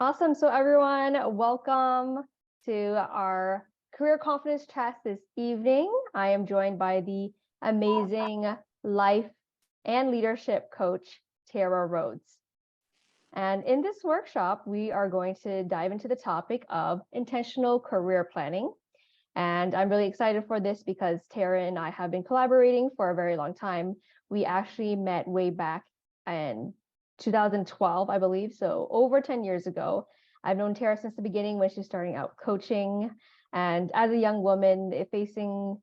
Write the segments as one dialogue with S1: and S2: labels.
S1: Awesome. So everyone, welcome to our career confidence chat this evening. I am joined by the amazing life and leadership coach, Tara Rhodes. And in this workshop, we are going to dive into the topic of intentional career planning. And I'm really excited for this because Tara and I have been collaborating for a very long time. We actually met way back in 2012, I believe. So over 10 years ago. I've known Tara since the beginning when she's starting out coaching. And as a young woman facing,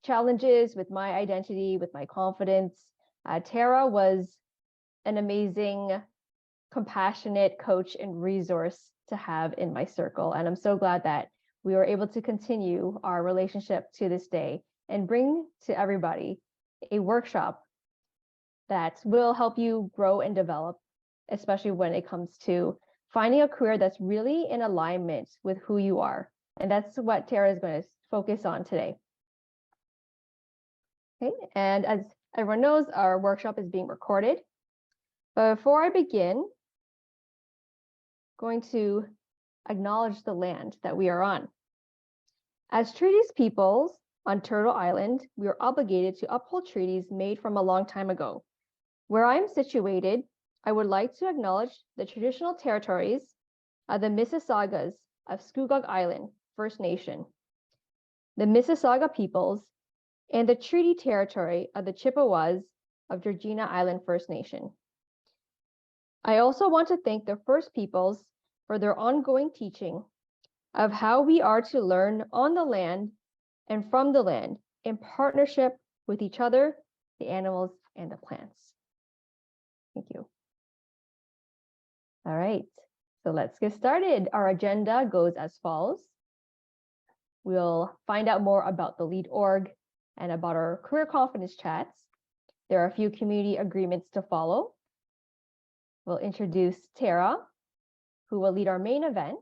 S1: challenges with my identity, with my confidence, Tara was an amazing, compassionate coach and resource to have in my circle. And I'm so glad that we were able to continue our relationship to this day and bring to everybody a workshop that will help you grow and develop, especially when it comes to finding a career that's really in alignment with who you are. And that's what Tara is going to focus on today. Okay, and as everyone knows, our workshop is being recorded. But before I begin, I'm going to acknowledge the land that we are on. As treaties peoples on Turtle Island, we are obligated to uphold treaties made from a long time ago. Where I am situated, I would like to acknowledge the traditional territories of the Mississaugas of Scugog Island First Nation, the Mississauga peoples, and the treaty territory of the Chippewas of Georgina Island First Nation. I also want to thank the First Peoples for their ongoing teaching of how we are to learn on the land and from the land in partnership with each other, the animals, and the plants. Thank you. All right, so let's get started. Our agenda goes as follows. We'll find out more about the LEAD org and about our career confidence chats. There are a few community agreements to follow. We'll introduce Tara, who will lead our main event.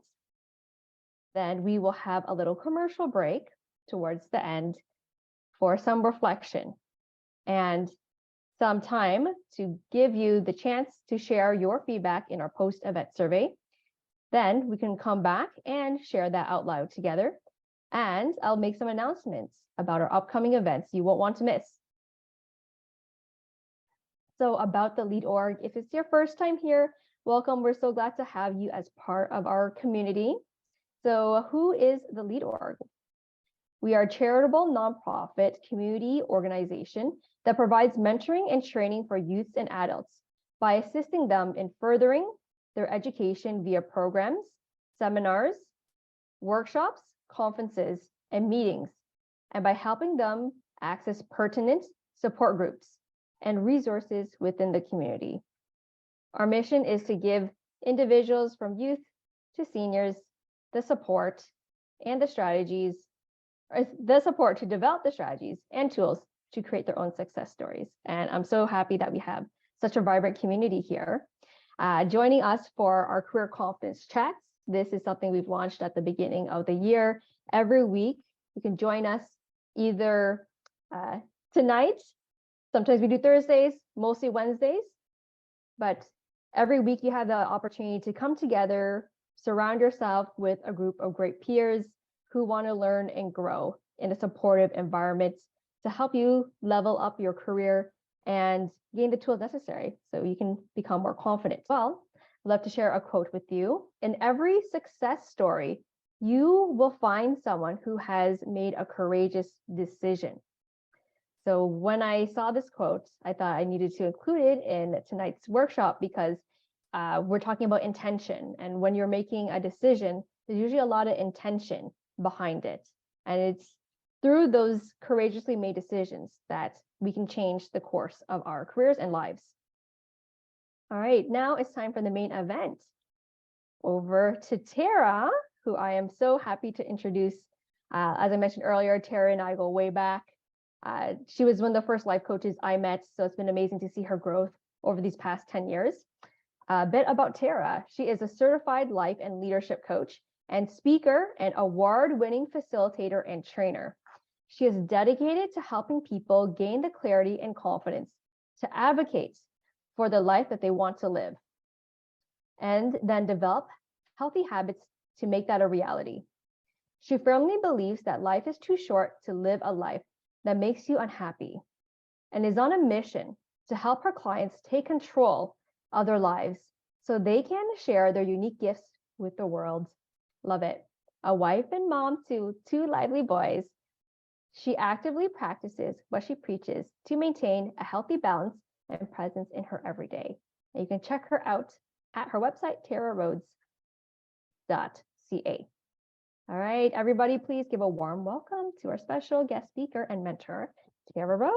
S1: Then we will have a little commercial break towards the end for some reflection and some time to give you the chance to share your feedback in our post-event survey. Then we can come back and share that out loud together. And I'll make some announcements about our upcoming events you won't want to miss. So about the LEAD org, if it's your first time here, welcome. We're so glad to have you as part of our community. So who is the LEAD org? We are a charitable nonprofit community organization that provides mentoring and training for youths and adults by assisting them in furthering their education via programs, seminars, workshops, conferences, and meetings, and by helping them access pertinent support groups and resources within the community. Our mission is to give individuals from youth to seniors the support and the strategies, or the support to develop the strategies and tools to create their own success stories. And I'm so happy that we have such a vibrant community here. Joining us for our career confidence chats. This is something we've launched at the beginning of the year. Every week, you can join us either tonight. Sometimes we do Thursdays, mostly Wednesdays, but every week you have the opportunity to come together, surround yourself with a group of great peers who want to learn and grow in a supportive environment to help you level up your career and gain the tools necessary so you can become more confident. Well, I'd love to share a quote with you. In every success story, you will find someone who has made a courageous decision. So when I saw this quote, I thought I needed to include it in tonight's workshop because we're talking about intention. And when you're making a decision, there's usually a lot of intention behind it. And it's through those courageously made decisions that we can change the course of our careers and lives. All right, now it's time for the main event. Over to Tara, who I am so happy to introduce. As I mentioned earlier, Tara and I go way back. She was one of the first life coaches I met, so it's been amazing to see her growth over these past 10 years. A bit about Tara. She is a certified life and leadership coach and speaker and award-winning facilitator and trainer. She is dedicated to helping people gain the clarity and confidence to advocate for the life that they want to live. and then develop healthy habits to make that a reality. She firmly believes that life is too short to live a life that makes you unhappy and is on a mission to help her clients take control of their lives so they can share their unique gifts with the world. Love it. A wife and mom to two lively boys. She actively practices what she preaches to maintain a healthy balance and presence in her everyday. And you can check her out at her website, taraRhodes.ca. All right, everybody, please give a warm welcome to our special guest speaker and mentor, Tara Rhodes.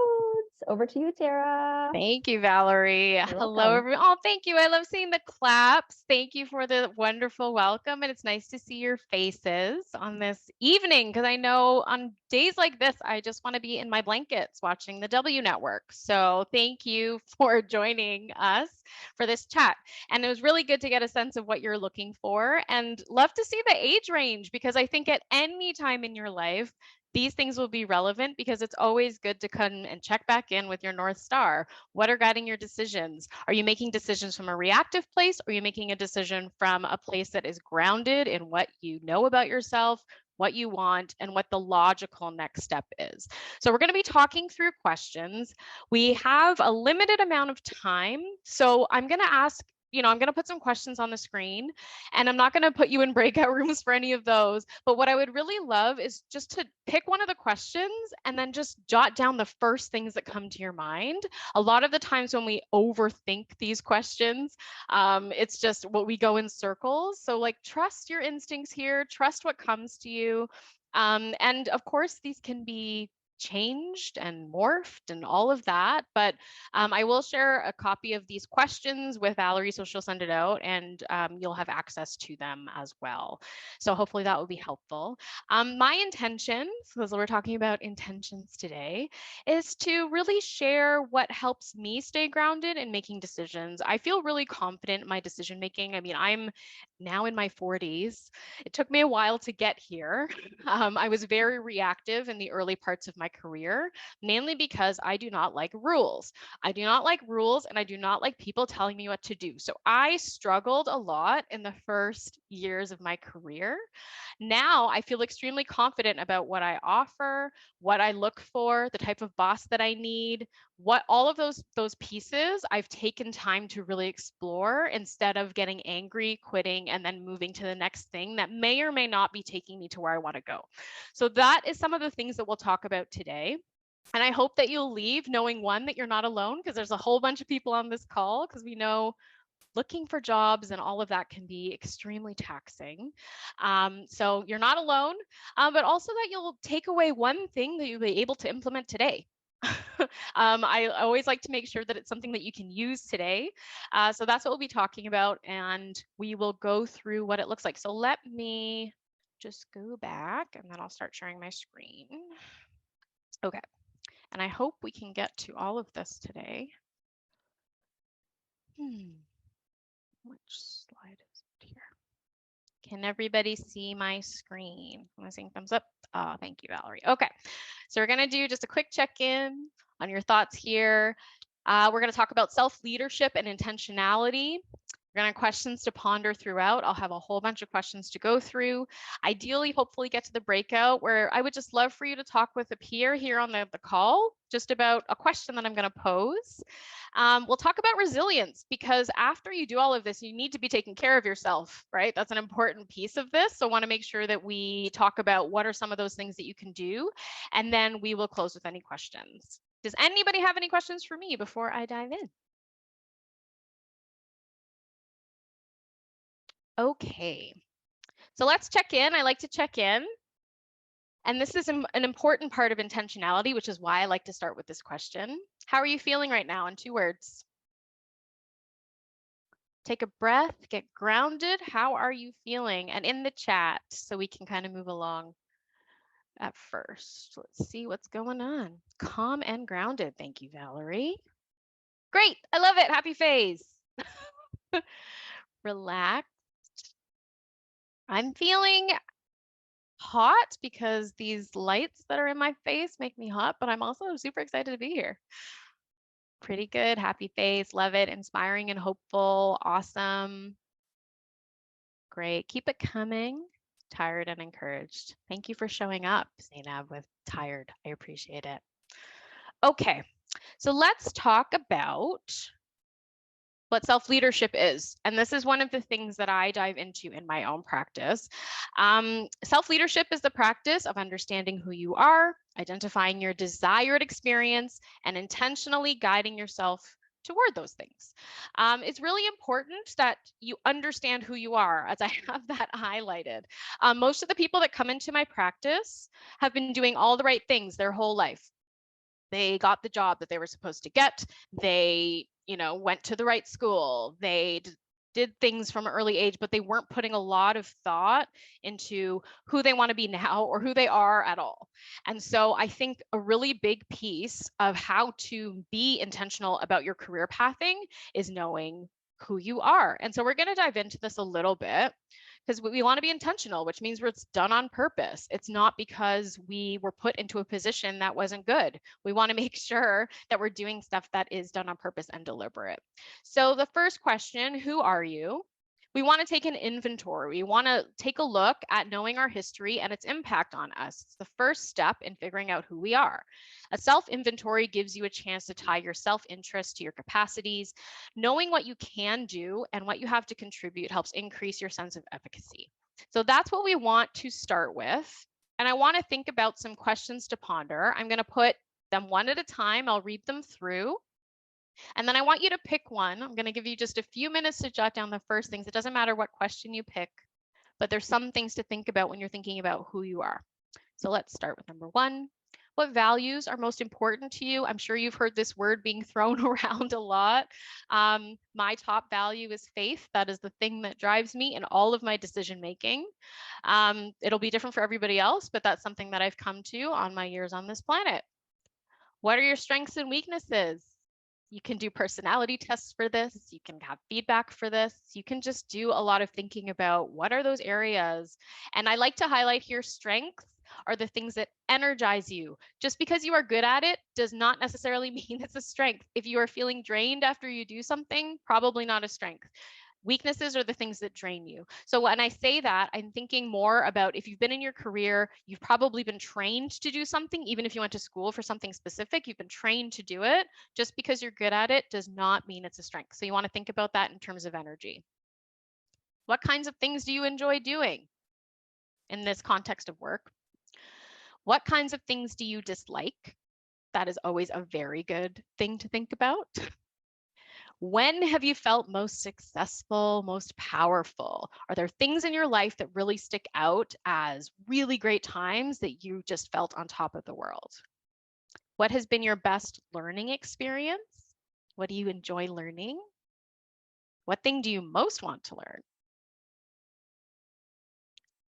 S1: Over to you, Tara.
S2: Thank you, Valerie. Hello,
S1: welcome.
S2: everyone. Oh, thank you. I love seeing the claps. Thank you for the wonderful welcome. And it's nice to see your faces on this evening because I know on days like this, I just want to be in my blankets watching the W Network. So thank you for joining us for this chat. And it was really good to get a sense of what you're looking for and love to see the age range because I think at any time in your life, these things will be relevant because it's always good to come and check back in with your North Star. What are guiding your decisions? Are you making decisions from a reactive place or are you making a decision from a place that is grounded in what you know about yourself, what you want, and what the logical next step is? So we're going to be talking through questions. We have a limited amount of time. So I'm going to ask, I'm going to put some questions on the screen and I'm not going to put you in breakout rooms for any of those. But what I would really love is just to pick one of the questions and then just jot down the first things that come to your mind. A lot of the times when we overthink these questions, it's just what we go in circles. So like trust your instincts here, trust what comes to you. And of course, these can be changed and morphed and all of that. But I will share a copy of these questions with Valerie, so she'll send it out and you'll have access to them as well. So hopefully that will be helpful. My intention, because we're talking about intentions today, is to really share what helps me stay grounded in making decisions. I feel really confident in my decision making. I mean, I'm now in my 40s. It took me a while to get here. I was very reactive in the early parts of my career, mainly because I do not like rules. I do not like rules and I do not like people telling me what to do. So I struggled a lot in the first years of my career. Now I feel extremely confident about what I offer, what I look for, the type of boss that I need, what all of those pieces I've taken time to really explore instead of getting angry, quitting, and then moving to the next thing that may or may not be taking me to where I want to go. So that is some of the things that we'll talk about today. And I hope that you'll leave knowing one, that you're not alone, because there's a whole bunch of people on this call, because we know looking for jobs and all of that can be extremely taxing. So you're not alone, but also that you'll take away one thing that you'll be able to implement today. I always like to make sure that it's something that you can use today. So that's what we'll be talking about, and we will go through what it looks like. So let me just go back and then I'll start sharing my screen. Okay. And I hope we can get to all of this today. Which slide is it here? Can everybody see my screen? Am I seeing thumbs up? Oh, thank you, Valerie. Okay, so we're gonna do just a quick check-in on your thoughts here. We're gonna talk about self-leadership and intentionality. We're going to have questions to ponder throughout. I'll have a whole bunch of questions to go through. Ideally, hopefully get to the breakout where I would just love for you to talk with a peer here on the call just about a question that I'm going to pose. We'll talk about resilience because after you do all of this, you need to be taking care of yourself, right? That's an important piece of this. So I want to make sure that we talk about what are some of those things that you can do. And then we will close with any questions. Does anybody have any questions for me before I dive in? Okay, so let's check in. I like to check in. And this is an important part of intentionality, which is why I like to start with this question. How are you feeling right now in 2 words? Take a breath, get grounded. How are you feeling? And in the chat, so we can kind of move along at first. Let's see what's going on. Calm and grounded. Thank you, Valerie. Great. I love it. Happy phase. Relax. I'm feeling hot because these lights that are in my face make me hot, but I'm also super excited to be here. Pretty good. Happy face. Love it. Inspiring and hopeful. Awesome. Great. Keep it coming. Tired and encouraged. Thank you for showing up, Zainab, with tired. I appreciate it. Okay, so let's talk about what self-leadership is. And this is one of the things that I dive into in my own practice. Self-leadership is the practice of understanding who you are, identifying your desired experience, and intentionally guiding yourself toward those things. It's really important that you understand who you are, as I have that highlighted. Most of the people that come into my practice have been doing all the right things their whole life. They got the job that they were supposed to get. They, went to the right school. They did things from an early age, but they weren't putting a lot of thought into who they want to be now or who they are at all. And so I think a really big piece of how to be intentional about your career pathing is knowing who you are. And so we're going to dive into this a little bit because we want to be intentional, which means it's done on purpose. It's not because we were put into a position that wasn't good. We want to make sure that we're doing stuff that is done on purpose and deliberate. So the first question, who are you? We want to take an inventory. We want to take a look at knowing our history and its impact on us. It's the first step in figuring out who we are. A self-inventory gives you a chance to tie your self-interest to your capacities. Knowing what you can do and what you have to contribute helps increase your sense of efficacy. So that's what we want to start with. And I want to think about some questions to ponder. I'm going to put them one at a time. I'll read them through. And then I want you to pick one. I'm going to give you just a few minutes to jot down the first things. It doesn't matter what question you pick, but there's some things to think about when you're thinking about who you are. So let's start with number one. What values are most important to you? I'm sure you've heard this word being thrown around a lot. My top value is faith. That is the thing that drives me in all of my decision making. It'll be different for everybody else, but that's something that I've come to on my years on this planet. What are your strengths and weaknesses? You can do personality tests for this. You can have feedback for this. You can just do a lot of thinking about what are those areas. And I like to highlight here strengths are the things that energize you. Just because you are good at it does not necessarily mean it's a strength. If you are feeling drained after you do something, probably not a strength. Weaknesses are the things that drain you. So when I say that, I'm thinking more about if you've been in your career, you've probably been trained to do something, even if you went to school for something specific, you've been trained to do it. Just because you're good at it does not mean it's a strength. So you want to think about that in terms of energy. What kinds of things do you enjoy doing in this context of work? What kinds of things do you dislike? That is always a very good thing to think about. When have you felt most successful, most powerful? Are there things in your life that really stick out as really great times that you just felt on top of the world? What has been your best learning experience? What do you enjoy learning? What thing do you most want to learn?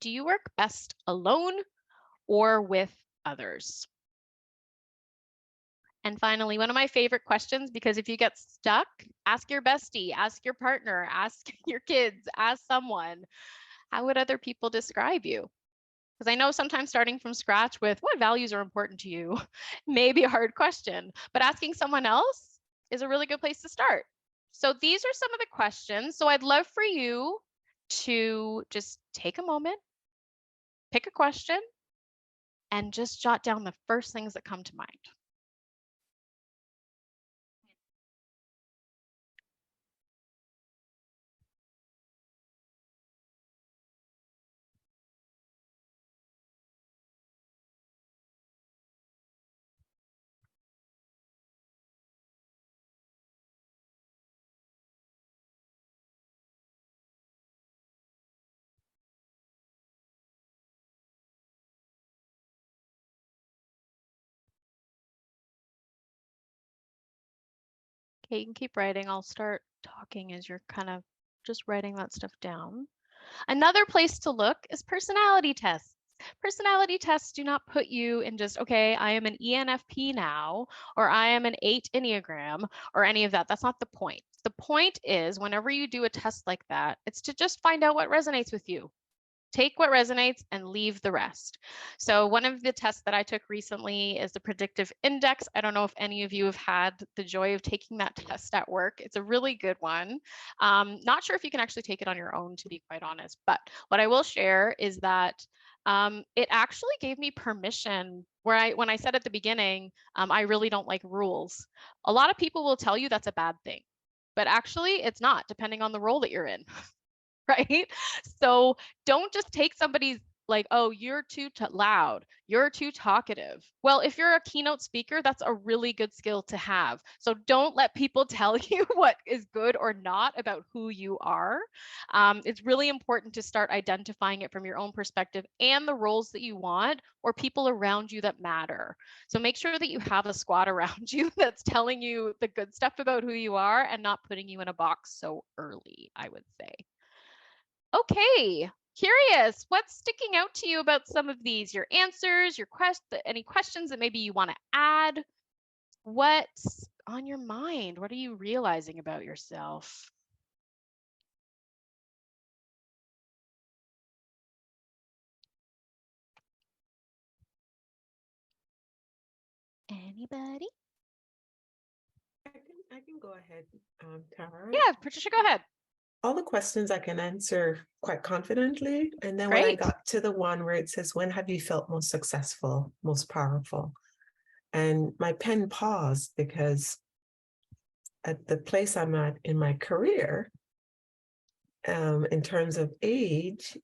S2: Do you work best alone or with others? And finally, one of my favorite questions, because if you get stuck, ask your bestie, ask your partner, ask your kids, ask someone, how would other people describe you? Because I know sometimes starting from scratch with what values are important to you may be a hard question, but asking someone else is a really good place to start. So these are some of the questions. So I'd love for you to just take a moment, pick a question, and just jot down the first things that come to mind. Okay, you can keep writing. I'll start talking as you're kind of just writing that stuff down. Another place to look is personality tests. Personality tests do not put you in just, okay, I am an ENFP now, or I am an 8 Enneagram, or any of that. That's not the point. The point is, whenever you do a test like that, it's to just find out what resonates with you. Take what resonates and leave the rest. So one of the tests that I took recently is the predictive index. I don't know if any of you have had the joy of taking that test at work. It's a really good one. Not sure if you can actually take it on your own, to be quite honest, but what I will share is that it actually gave me permission where when I said at the beginning, I really don't like rules. A lot of people will tell you that's a bad thing, but actually it's not, depending on the role that you're in. Right? So don't just take somebody's like, oh, you're too loud, you're too talkative. Well, if you're a keynote speaker, that's a really good skill to have. So don't let people tell you what is good or not about who you are. It's really important to start identifying it from your own perspective and the roles that you want or people around you that matter. So make sure that you have a squad around you that's telling you the good stuff about who you are and not putting you in a box so early, I would say. Okay, curious, what's sticking out to you about some of these? Your answers, any questions that maybe you want to add? What's on your mind? What are you realizing about yourself? Anybody?
S3: I can go ahead, Tara.
S2: Yeah, Patricia, go ahead.
S3: All the questions I can answer quite confidently. And then when I
S2: Great.
S3: got to the one where it says, when have you felt most successful, most powerful? And my pen paused because at the place I'm at in my career, in terms of age,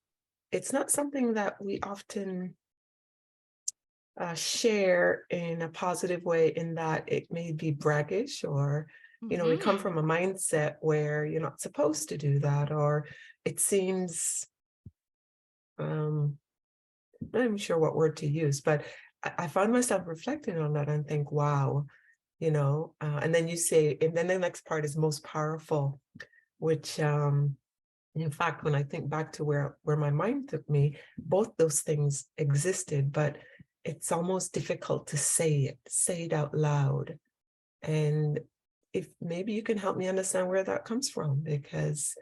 S3: it's not something that we often share in a positive way, in that it may be braggish, or we come from a mindset where you're not supposed to do that, or it seems I'm not even sure what word to use, but I found myself reflecting on that and think, wow, and then you say, and then the next part is most powerful, which in fact, when I think back to where my mind took me, both those things existed, but it's almost difficult to say it out loud. And if maybe you can help me understand where that comes from, because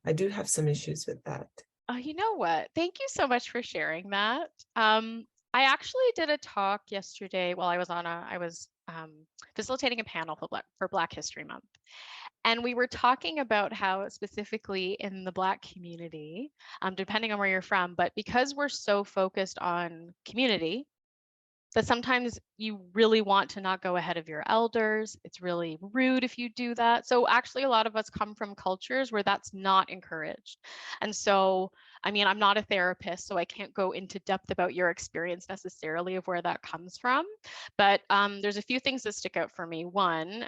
S3: I do have some issues with that.
S2: Oh, you know what? Thank you so much for sharing that. I actually did a talk yesterday while I was facilitating a panel for Black History Month. And we were talking about how specifically in the Black community, depending on where you're from, but because we're so focused on community, that sometimes you really want to not go ahead of your elders. It's really rude if you do that. So actually a lot of us come from cultures where that's not encouraged. And so, I mean, I'm not a therapist, so I can't go into depth about your experience necessarily of where that comes from. But there's a few things that stick out for me. One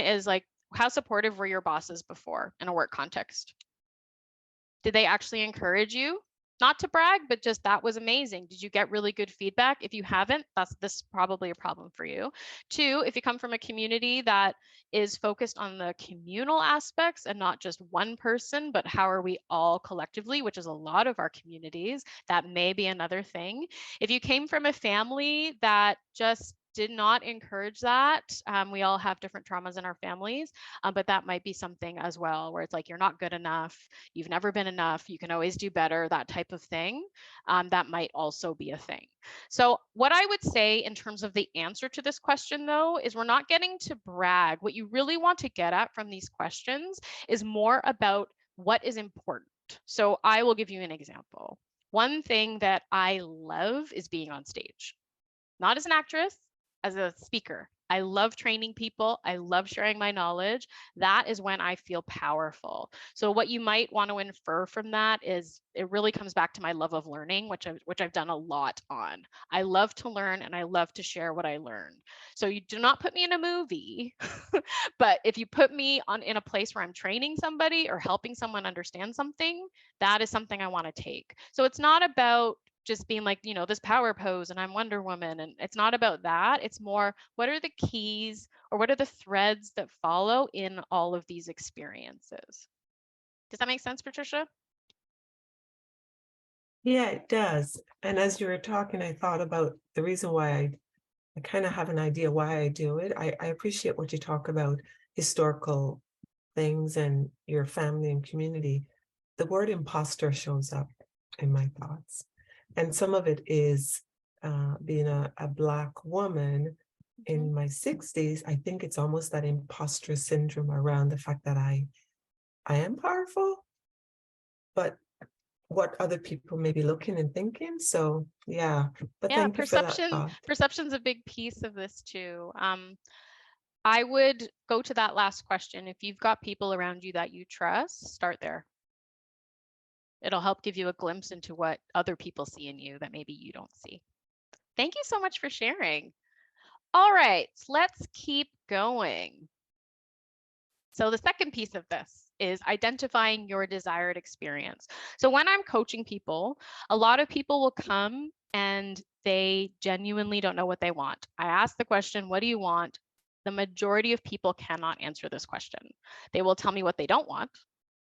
S2: is like, how supportive were your bosses before in a work context? Did they actually encourage you? Not to brag, but just that was amazing. Did you get really good feedback? If you haven't, this is probably a problem for you. Two, if you come from a community that is focused on the communal aspects and not just one person, but how are we all collectively, which is a lot of our communities, that may be another thing. If you came from a family that just did not encourage that. We all have different traumas in our families, but that might be something as well, where it's like, you're not good enough, you've never been enough, you can always do better, that type of thing. That might also be a thing. So what I would say in terms of the answer to this question, though, is we're not getting to brag. What you really want to get at from these questions is more about what is important. So I will give you an example. One thing that I love is being on stage, not as an actress, as a speaker. I love training people. I love sharing my knowledge. That is when I feel powerful. So what you might want to infer from that is it really comes back to my love of learning, which I've done a lot on. I love to learn and I love to share what I learned. So you do not put me in a movie, but if you put me in a place where I'm training somebody or helping someone understand something, that is something I want to take. So it's not about just being like, this power pose and I'm Wonder Woman. And it's not about that. It's more, what are the keys or what are the threads that follow in all of these experiences? Does that make sense, Patricia?
S3: Yeah, it does. And as you were talking, I thought about the reason why I kind of have an idea why I do it. I appreciate what you talk about, historical things and your family and community. The word imposter shows up. in my thoughts. And some of it is being a Black woman in my 60s. I think it's almost that imposter syndrome around the fact that I am powerful, but what other people may be looking and thinking. So yeah, but
S2: Yeah,
S3: thank you for that thought.
S2: perception's a big piece of this too. I would go to that last question. If you've got people around you that you trust, start there. It'll help give you a glimpse into what other people see in you that maybe you don't see. Thank you so much for sharing. All right, let's keep going. So the second piece of this is identifying your desired experience. So when I'm coaching people, a lot of people will come and they genuinely don't know what they want. I ask the question, what do you want? The majority of people cannot answer this question. They will tell me what they don't want,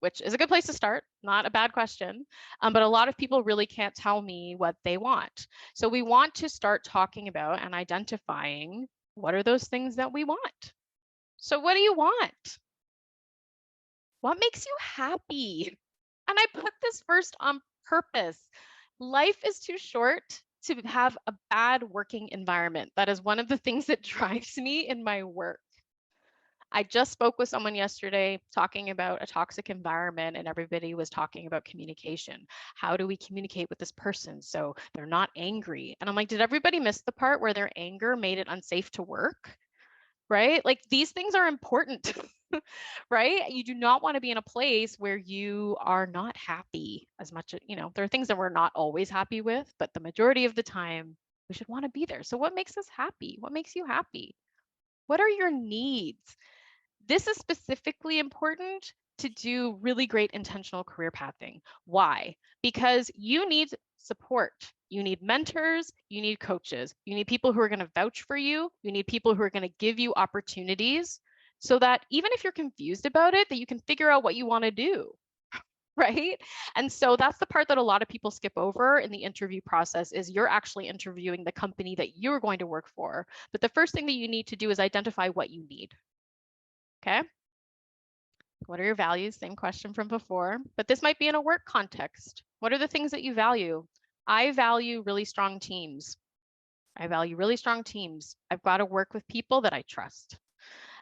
S2: which is a good place to start, not a bad question. But a lot of people really can't tell me what they want. So we want to start talking about and identifying what are those things that we want. So what do you want? What makes you happy? And I put this first on purpose. Life is too short to have a bad working environment. That is one of the things that drives me in my work. I just spoke with someone yesterday talking about a toxic environment, and everybody was talking about communication. How do we communicate with this person so they're not angry? And I'm like, did everybody miss the part where their anger made it unsafe to work? Right? Like these things are important, right? You do not want to be in a place where you are not happy as much. There are things that we're not always happy with, but the majority of the time we should want to be there. So what makes us happy? What makes you happy? What are your needs? This is specifically important to do really great intentional career pathing. Why? Because you need support. You need mentors, you need coaches, you need people who are going to vouch for you, you need people who are going to give you opportunities so that even if you're confused about it, that you can figure out what you want to do. Right? And so that's the part that a lot of people skip over in the interview process is you're actually interviewing the company that you're going to work for. But the first thing that you need to do is identify what you need. Okay. What are your values? Same question from before, but this might be in a work context. What are the things that you value? I value really strong teams. I value really strong teams. I've got to work with people that I trust.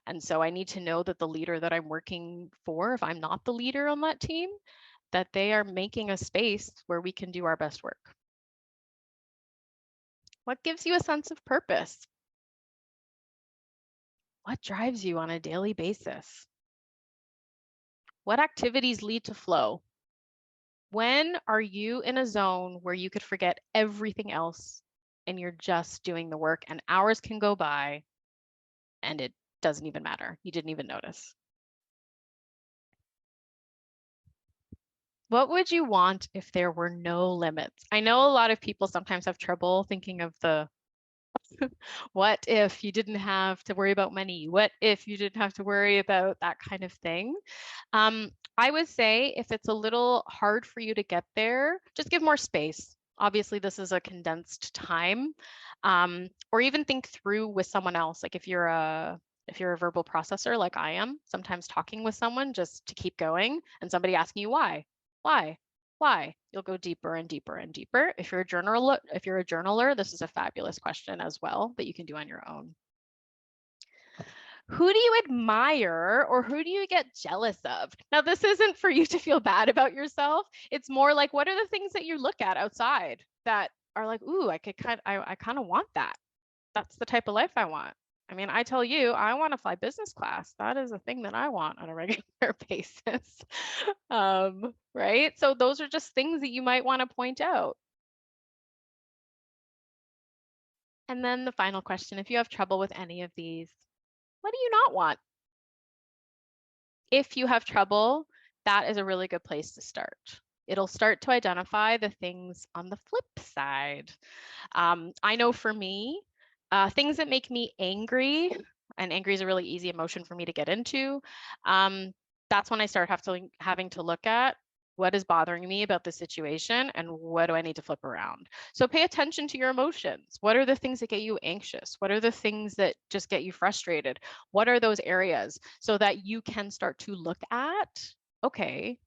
S2: And so I need to know that the leader that I'm working for, if I'm not the leader on that team, that they are making a space where we can do our best work. What gives you a sense of purpose? What drives you on a daily basis? What activities lead to flow? When are you in a zone where you could forget everything else and you're just doing the work and hours can go by and it doesn't even matter? You didn't even notice. What would you want if there were no limits? I know a lot of people sometimes have trouble thinking of the what if you didn't have to worry about money? What if you didn't have to worry about that kind of thing? I would say if it's a little hard for you to get there, just give more space. Obviously, this is a condensed time, or even think through with someone else. Like if you're a verbal processor like I am, sometimes talking with someone just to keep going and somebody asking you why, you'll go deeper and deeper and deeper. If you're a journaler, this is a fabulous question as well that you can do on your own. Who do you admire or who do you get jealous of? Now, this isn't for you to feel bad about yourself. It's more like, what are the things that you look at outside that are like, ooh, I kind of want that. That's the type of life I want. I mean, I tell you, I want to fly business class. That is a thing that I want on a regular basis. Right? So those are just things that you might want to point out. And then the final question, if you have trouble with any of these, what do you not want? If you have trouble, that is a really good place to start. It'll start to identify the things on the flip side. I know for me, things that make me angry, and angry is a really easy emotion for me to get into, that's when I start having to look at what is bothering me about the situation and what do I need to flip around. So pay attention to your emotions. What are the things that get you anxious? What are the things that just get you frustrated? What are those areas so that you can start to look at, okay,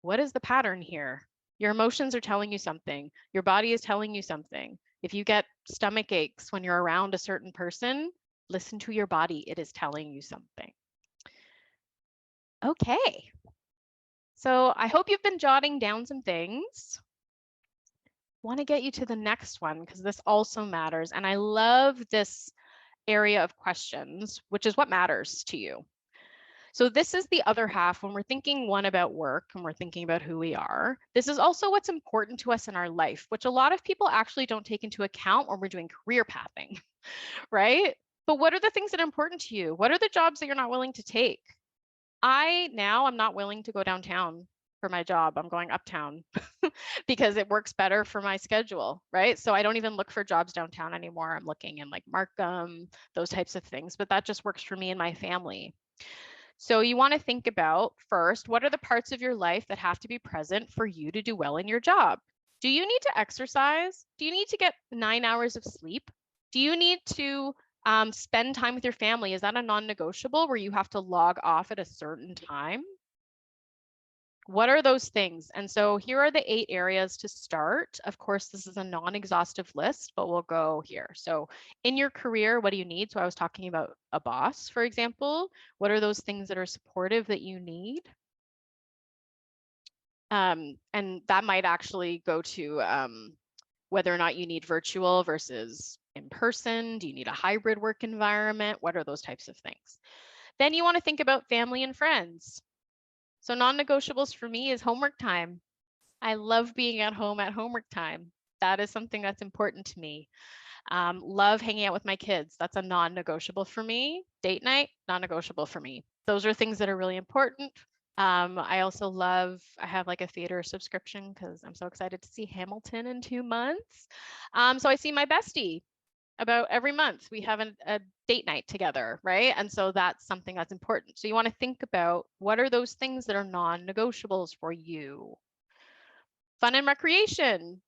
S2: what is the pattern here? Your emotions are telling you something. Your body is telling you something. If you get stomach aches when you're around a certain person, listen to your body. It is telling you something. Okay. So I hope you've been jotting down some things. Want to get you to the next one because this also matters. And I love this area of questions, which is what matters to you. So this is the other half when we're thinking one about work and we're thinking about who we are. This is also what's important to us in our life, which a lot of people actually don't take into account when we're doing career pathing, right? But what are the things that are important to you? What are the jobs that you're not willing to take? I'm not willing to go downtown for my job. I'm going uptown because it works better for my schedule, right? So I don't even look for jobs downtown anymore. I'm looking in like Markham, those types of things, but that just works for me and my family. So you want to think about first, what are the parts of your life that have to be present for you to do well in your job? Do you need to exercise? Do you need to get 9 hours of sleep? Do you need to spend time with your family? Is that a non-negotiable where you have to log off at a certain time? What are those things? And so here are the 8 areas to start. Of course, this is a non-exhaustive list, but we'll go here. So in your career, what do you need? So I was talking about a boss, for example. What are those things that are supportive that you need? And that might actually go to whether or not you need virtual versus in person. Do you need a hybrid work environment? What are those types of things? Then you want to think about family and friends. So non-negotiables for me is homework time. I love being at home at homework time. That is something that's important to me. Love hanging out with my kids. That's a non-negotiable for me. Date night, non-negotiable for me. Those are things that are really important. I also I have like a theater subscription because I'm so excited to see Hamilton in 2 months. So I see my bestie about every month. We have a date night together, right? And so that's something that's important. So you want to think about what are those things that are non-negotiables for you? Fun and recreation.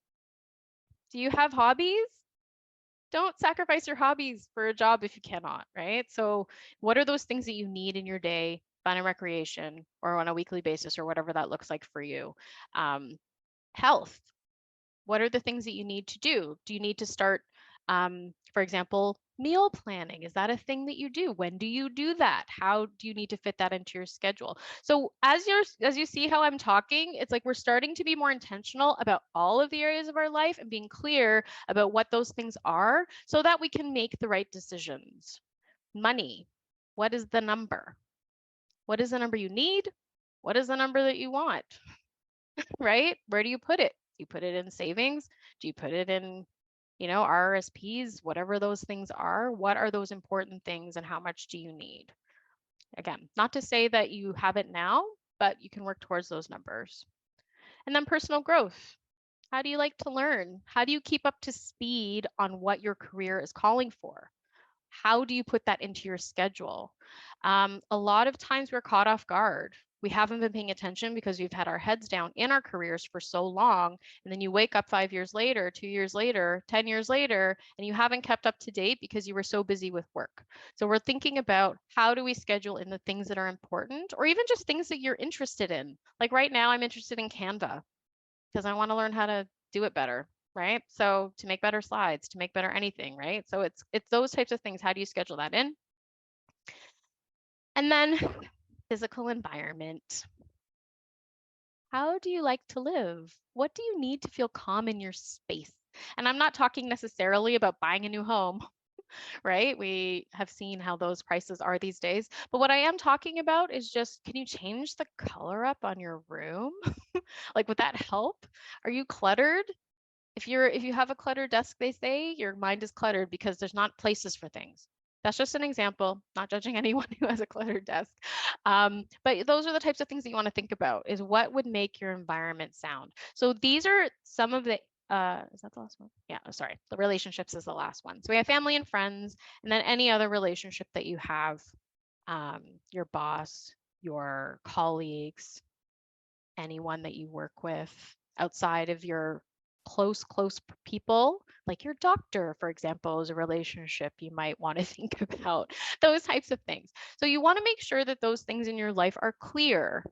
S2: Do you have hobbies? Don't sacrifice your hobbies for a job if you cannot, right? So what are those things that you need in your day, fun and recreation, or on a weekly basis, or whatever that looks like for you? Health. What are the things that you need to do? Do you need to start, for example, meal planning? Is that a thing that you do? When do you do that? How do you need to fit that into your schedule? So as you see how I'm talking, it's like we're starting to be more intentional about all of the areas of our life and being clear about what those things are so that we can make the right decisions. Money. What is the number? What is the number you need? What is the number that you want? Right? Where do you put it? Do you put it in savings? Do you put it in, RRSPs, whatever those things are? What are those important things and how much do you need? Again, not to say that you have it now, but you can work towards those numbers. And then personal growth. How do you like to learn? How do you keep up to speed on what your career is calling for? How do you put that into your schedule? A lot of times we're caught off guard. We haven't been paying attention because we've had our heads down in our careers for so long. And then you wake up 5 years later, 2 years later, 10 years later, and you haven't kept up to date because you were so busy with work. So we're thinking about how do we schedule in the things that are important or even just things that you're interested in. Like right now, I'm interested in Canva because I want to learn how to do it better, right? So to make better slides, to make better anything, right? So it's those types of things. How do you schedule that in? And then physical environment. How do you like to live? What do you need to feel calm in your space? And I'm not talking necessarily about buying a new home, right? We have seen how those prices are these days. But what I am talking about is just, can you change the color up on your room? Like, would that help? Are you cluttered? If you have a cluttered desk, they say your mind is cluttered because there's not places for things. That's just an example, not judging anyone who has a cluttered desk. But those are the types of things that you want to think about is what would make your environment sound. So these are some of the, is that the last one? Yeah, sorry. The relationships is the last one. So we have family and friends, and then any other relationship that you have, your boss, your colleagues, anyone that you work with outside of your close people, like your doctor, for example, is a relationship you might want to think about, those types of things. So you want to make sure that those things in your life are clear.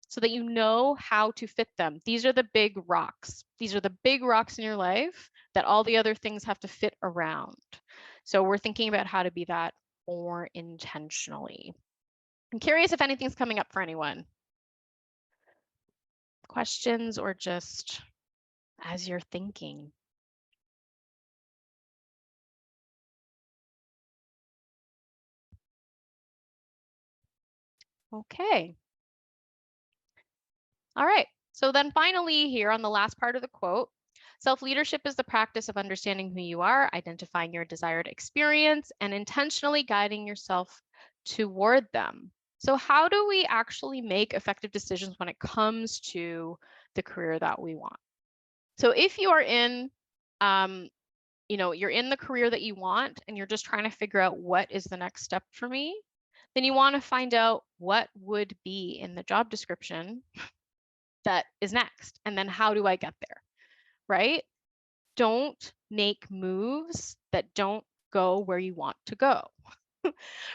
S2: so that you know how to fit them. These are the big rocks. These are the big rocks in your life that all the other things have to fit around. So we're thinking about how to be that more intentionally. I'm curious if anything's coming up for anyone. Questions or just as you're thinking? Okay. All right. So then finally here on the last part of the quote, self-leadership is the practice of understanding who you are, identifying your desired experience, and intentionally guiding yourself toward them. So how do we actually make effective decisions when it comes to the career that we want? So if you are in, you're in the career that you want and you're just trying to figure out what is the next step for me, then you want to find out what would be in the job description that is next. And then how do I get there? Right? Don't make moves that don't go where you want to go.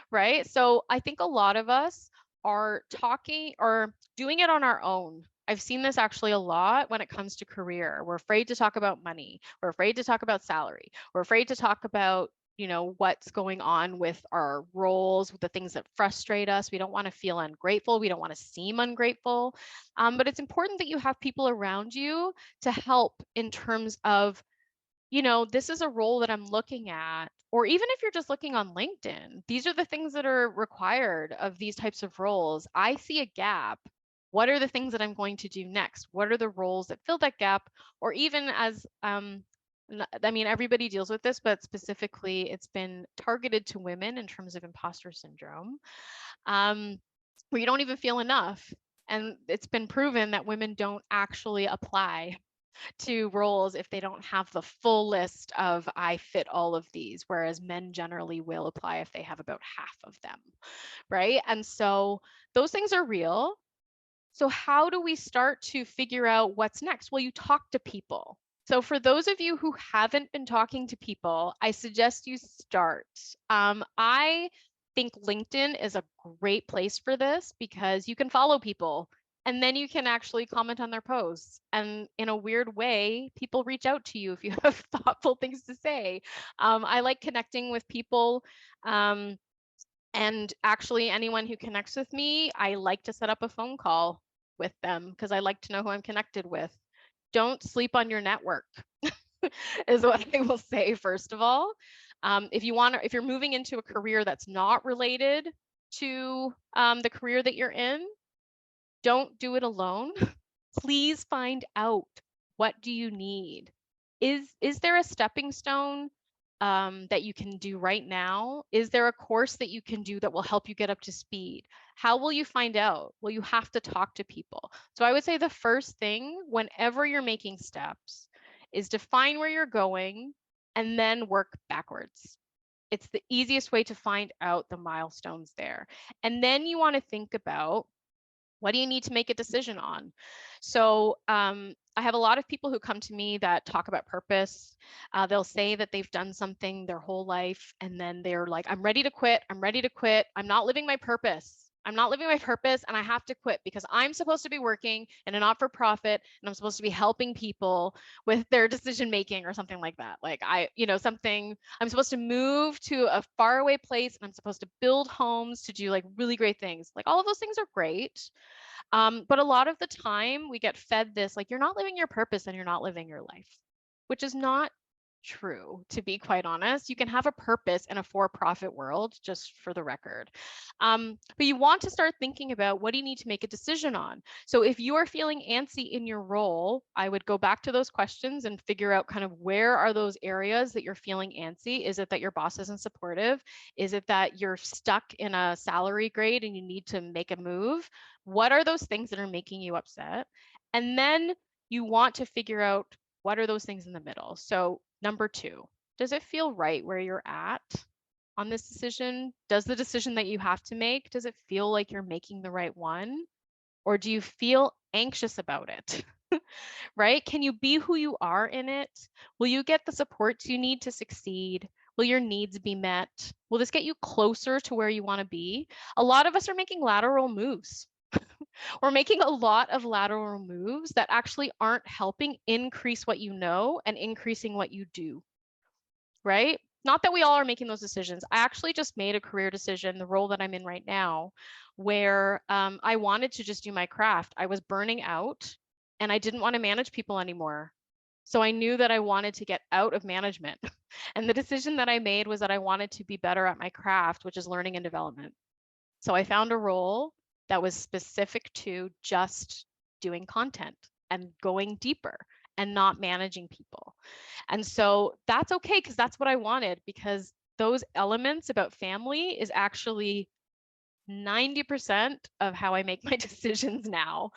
S2: Right? So I think a lot of us are talking or doing it on our own. I've seen this actually a lot when it comes to career. We're afraid to talk about money. We're afraid to talk about salary. We're afraid to talk about, what's going on with our roles, with the things that frustrate us. We don't want to feel ungrateful. We don't want to seem ungrateful. But it's important that you have people around you to help in terms of, this is a role that I'm looking at, or even if you're just looking on LinkedIn, these are the things that are required of these types of roles. I see a gap. What are the things that I'm going to do next? What are the roles that fill that gap? Or even as, everybody deals with this, but specifically it's been targeted to women in terms of imposter syndrome, where you don't even feel enough. And it's been proven that women don't actually apply to roles if they don't have the full list of I fit all of these, whereas men generally will apply if they have about half of them, right? And so those things are real. So how do we start to figure out what's next? Well, you talk to people. So for those of you who haven't been talking to people, I suggest you start. I think LinkedIn is a great place for this because you can follow people and then you can actually comment on their posts. And in a weird way, people reach out to you if you have thoughtful things to say. I like connecting with people. And actually, anyone who connects with me, I like to set up a phone call with them because I like to know who I'm connected with. Don't sleep on your network, is what I will say, first of all. If you're moving into a career that's not related to the career that you're in, don't do it alone. Please find out, what do you need? Is there a stepping stone that you can do right now? Is there a course that you can do that will help you get up to speed? How will you find out? Well, you have to talk to people. So I would say the first thing, whenever you're making steps, is define where you're going and then work backwards. It's the easiest way to find out the milestones there. And then you want to think about, what do you need to make a decision on? So I have a lot of people who come to me that talk about purpose. They'll say that they've done something their whole life, and then they're like, I'm ready to quit. I'm ready to quit. I'm not living my purpose. I'm not living my purpose, and I have to quit because I'm supposed to be working in a not-for-profit, and I'm supposed to be helping people with their decision making or something like that. Like I'm supposed to move to a faraway place, and I'm supposed to build homes to do like really great things. Like all of those things are great. But a lot of the time we get fed this, like, you're not living your purpose and you're not living your life, which is not true, to be quite honest. You can have a purpose in a for-profit world, just for the record. But you want to start thinking about, what do you need to make a decision on? So if you are feeling antsy in your role, I would go back to those questions and figure out kind of where are those areas that you're feeling antsy. Is it that your boss isn't supportive? Is it that you're stuck in a salary grade and you need to make a move? What are those things that are making you upset? And then you want to figure out, what are those things in the middle? So number 2, does it feel right where you're at on this decision? Does the decision that you have to make, does it feel like you're making the right one? Or do you feel anxious about it? Right? Can you be who you are in it? Will you get the supports you need to succeed? Will your needs be met? Will this get you closer to where you want to be? A lot of us are making lateral moves. We're making a lot of lateral moves that actually aren't helping increase what you know and increasing what you do, right? Not that we all are making those decisions. I actually just made a career decision, the role that I'm in right now, where I wanted to just do my craft. I was burning out and I didn't want to manage people anymore. So I knew that I wanted to get out of management. And the decision that I made was that I wanted to be better at my craft, which is learning and development. So I found a role that was specific to just doing content and going deeper and not managing people. And so that's okay, because that's what I wanted, because those elements about family is actually 90% of how I make my decisions now.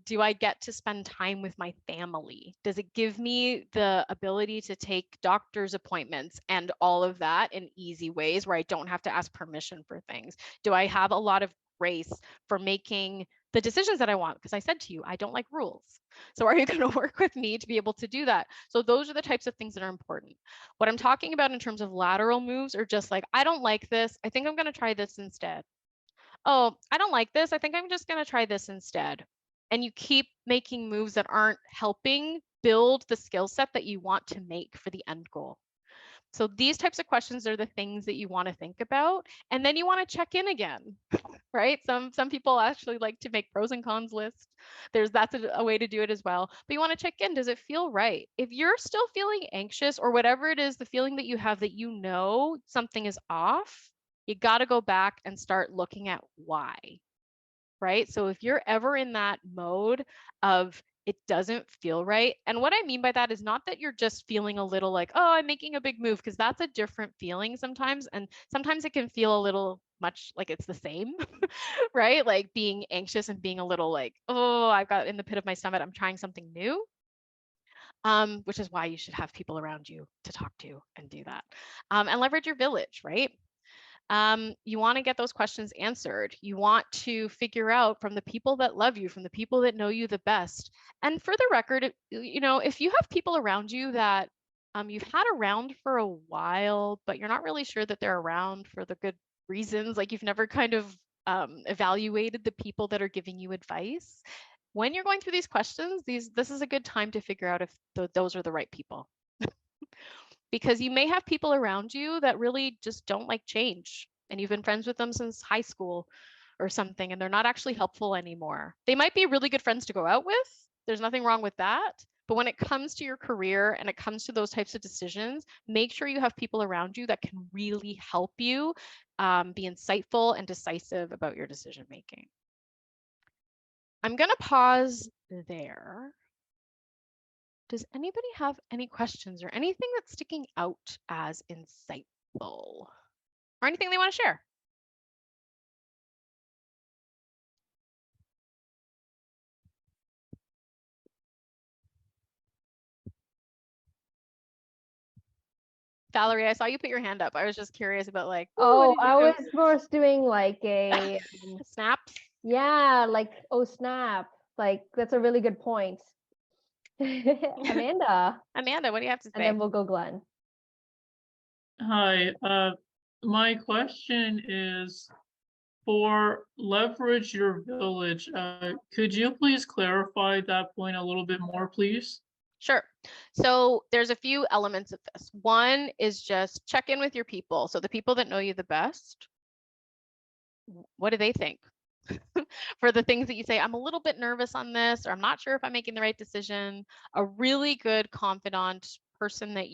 S2: Do I get to spend time with my family? Does it give me the ability to take doctor's appointments and all of that in easy ways where I don't have to ask permission for things? Do I have a lot of grace for making the decisions that I want? Because I said to you, I don't like rules. So are you going to work with me to be able to do that? So those are the types of things that are important. What I'm talking about in terms of lateral moves are just like, I don't like this. I think I'm going to try this instead. Oh, I don't like this. I think I'm just going to try this instead. And you keep making moves that aren't helping build the skill set that you want to make for the end goal. So these types of questions are the things that you want to think about. And then you want to check in again, right? Some people actually like to make pros and cons lists. That's a way to do it as well. But you want to check in. Does it feel right? If you're still feeling anxious or whatever it is, the feeling that you have that you know something is off, you got to go back and start looking at why, right? So if you're ever in that mode of it doesn't feel right, and what I mean by that is not that you're just feeling a little like, oh, I'm making a big move, because that's a different feeling sometimes. And sometimes it can feel a little much like it's the same, right? Like being anxious and being a little like, oh, I've got in the pit of my stomach, I'm trying something new. Which is why you should have people around you to talk to and do that. And leverage your village, right? You want to get those questions answered. You want to figure out from the people that love you, from the people that know you the best. And for the record, if you have people around you that you've had around for a while, but you're not really sure that they're around for the good reasons, like you've never kind of evaluated the people that are giving you advice. When you're going through these questions, this is a good time to figure out if those are the right people. Because you may have people around you that really just don't like change, and you've been friends with them since high school or something, and they're not actually helpful anymore. They might be really good friends to go out with. There's nothing wrong with that. But when it comes to your career and it comes to those types of decisions, make sure you have people around you that can really help you be insightful and decisive about your decision making. I'm going to pause there. Does anybody have any questions or anything that's sticking out as insightful or anything they want to share? Valerie, I saw you put your hand up. I was just curious about like,
S1: oh, I was more doing like a
S2: snaps.
S1: Yeah, like, oh snap. Like that's a really good point. Amanda,
S2: what do you have to say?
S1: and then we'll go Glenn.
S4: Hi, my question is for leverage your village. Could you please clarify that point a little bit more, please?
S2: Sure. So there's a few elements of this. One is just check in with your people. So the people that know you the best, what do they think? For the things that you say, I'm a little bit nervous on this, or I'm not sure if I'm making the right decision. A really good confidant person that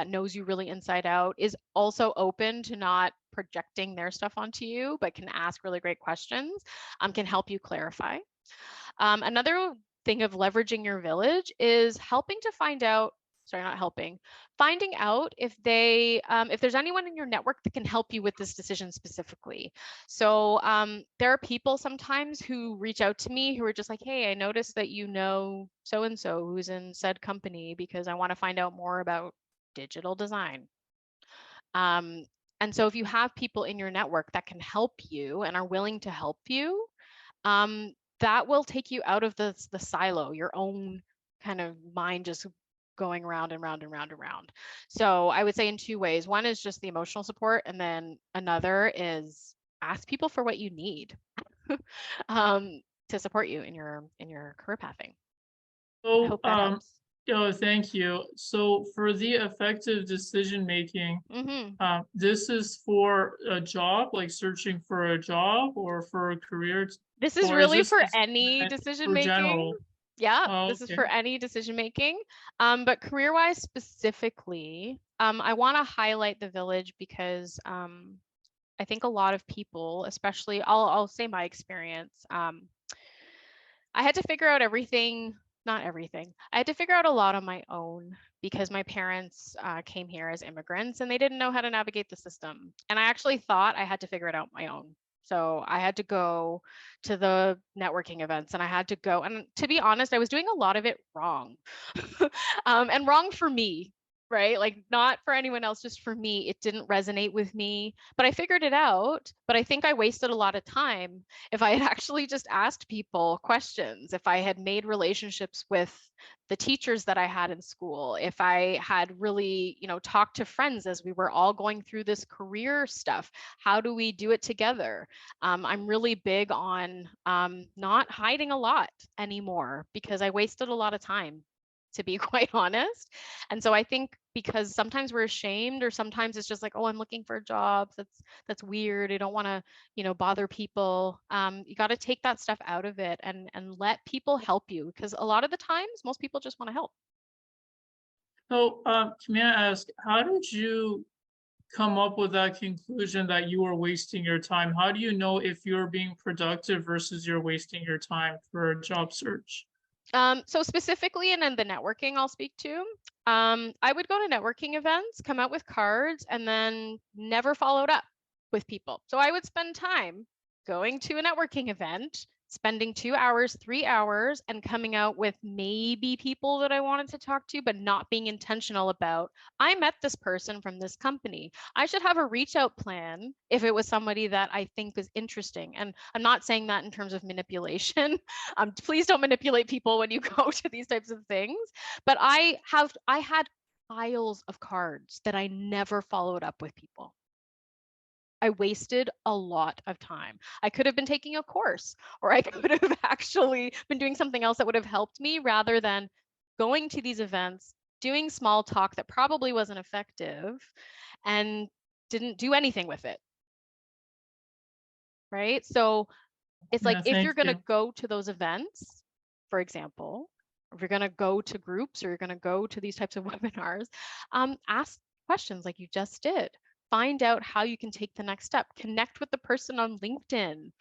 S2: knows you really inside out is also open to not projecting their stuff onto you, but can ask really great questions, can help you clarify. Another thing of leveraging your village is finding out if there's anyone in your network that can help you with this decision specifically. So there are people sometimes who reach out to me who are just like, hey, I noticed that you know so-and-so who's in said company because I want to find out more about digital design. And so if you have people in your network that can help you and are willing to help you, that will take you out of the silo, your own kind of mind just going round and round and round and round. So I would say in two ways. One is just the emotional support, and then another is ask people for what you need. to support you in your career pathing. I
S4: So,
S2: hope that helps.
S4: thank you. So for the effective decision making, this is for a job, like searching for a job or for a career,
S2: This is
S4: or is
S2: really
S4: this
S2: for
S4: just
S2: any
S4: meant
S2: decision
S4: for
S2: making.
S4: general?
S2: Yeah,
S4: Oh,
S2: this is
S4: okay.
S2: for any decision making. But career-wise specifically, I want to highlight the village because I think a lot of people, especially I'll say my experience, I had to figure out everything, not everything. I had to figure out a lot on my own because my parents came here as immigrants and they didn't know how to navigate the system. And I actually thought I had to figure it out my own. So I had to go to the networking events and I had to go. And to be honest, I was doing a lot of it wrong. And wrong for me, right? Like not for anyone else, just for me. It didn't resonate with me, but I figured it out. But I think I wasted a lot of time if I had actually just asked people questions, if I had made relationships with the teachers that I had in school, if I had really, talked to friends as we were all going through this career stuff, how do we do it together? I'm really big on not hiding a lot anymore because I wasted a lot of time, to be quite honest. And so I think because sometimes we're ashamed or sometimes it's just like, oh, I'm looking for jobs. That's weird. I don't want to, bother people. You got to take that stuff out of it and let people help you because a lot of the times most people just want to help.
S4: So, may I ask, how did you come up with that conclusion that you are wasting your time? How do you know if you're being productive versus you're wasting your time for a job search?
S2: So specifically, and then the networking I'll speak to, I would go to networking events, come out with cards, and then never followed up with people. So I would spend time going to a networking event, spending 2 hours, 3 hours, and coming out with maybe people that I wanted to talk to, but not being intentional about, I met this person from this company. I should have a reach out plan if it was somebody that I think is interesting. And I'm not saying that in terms of manipulation. Please don't manipulate people when you go to these types of things. But I had piles of cards that I never followed up with people. I wasted a lot of time. I could have been taking a course, or I could have actually been doing something else that would have helped me rather than going to these events, doing small talk that probably wasn't effective and didn't do anything with it. Right? So it's like
S4: Yeah,
S2: if
S4: thank
S2: you're going to
S4: you.
S2: go to those events, for example, if you're going to go to groups or you're going to go to these types of webinars, ask questions like you just did. Find out how you can take the next step. Connect with the person on LinkedIn.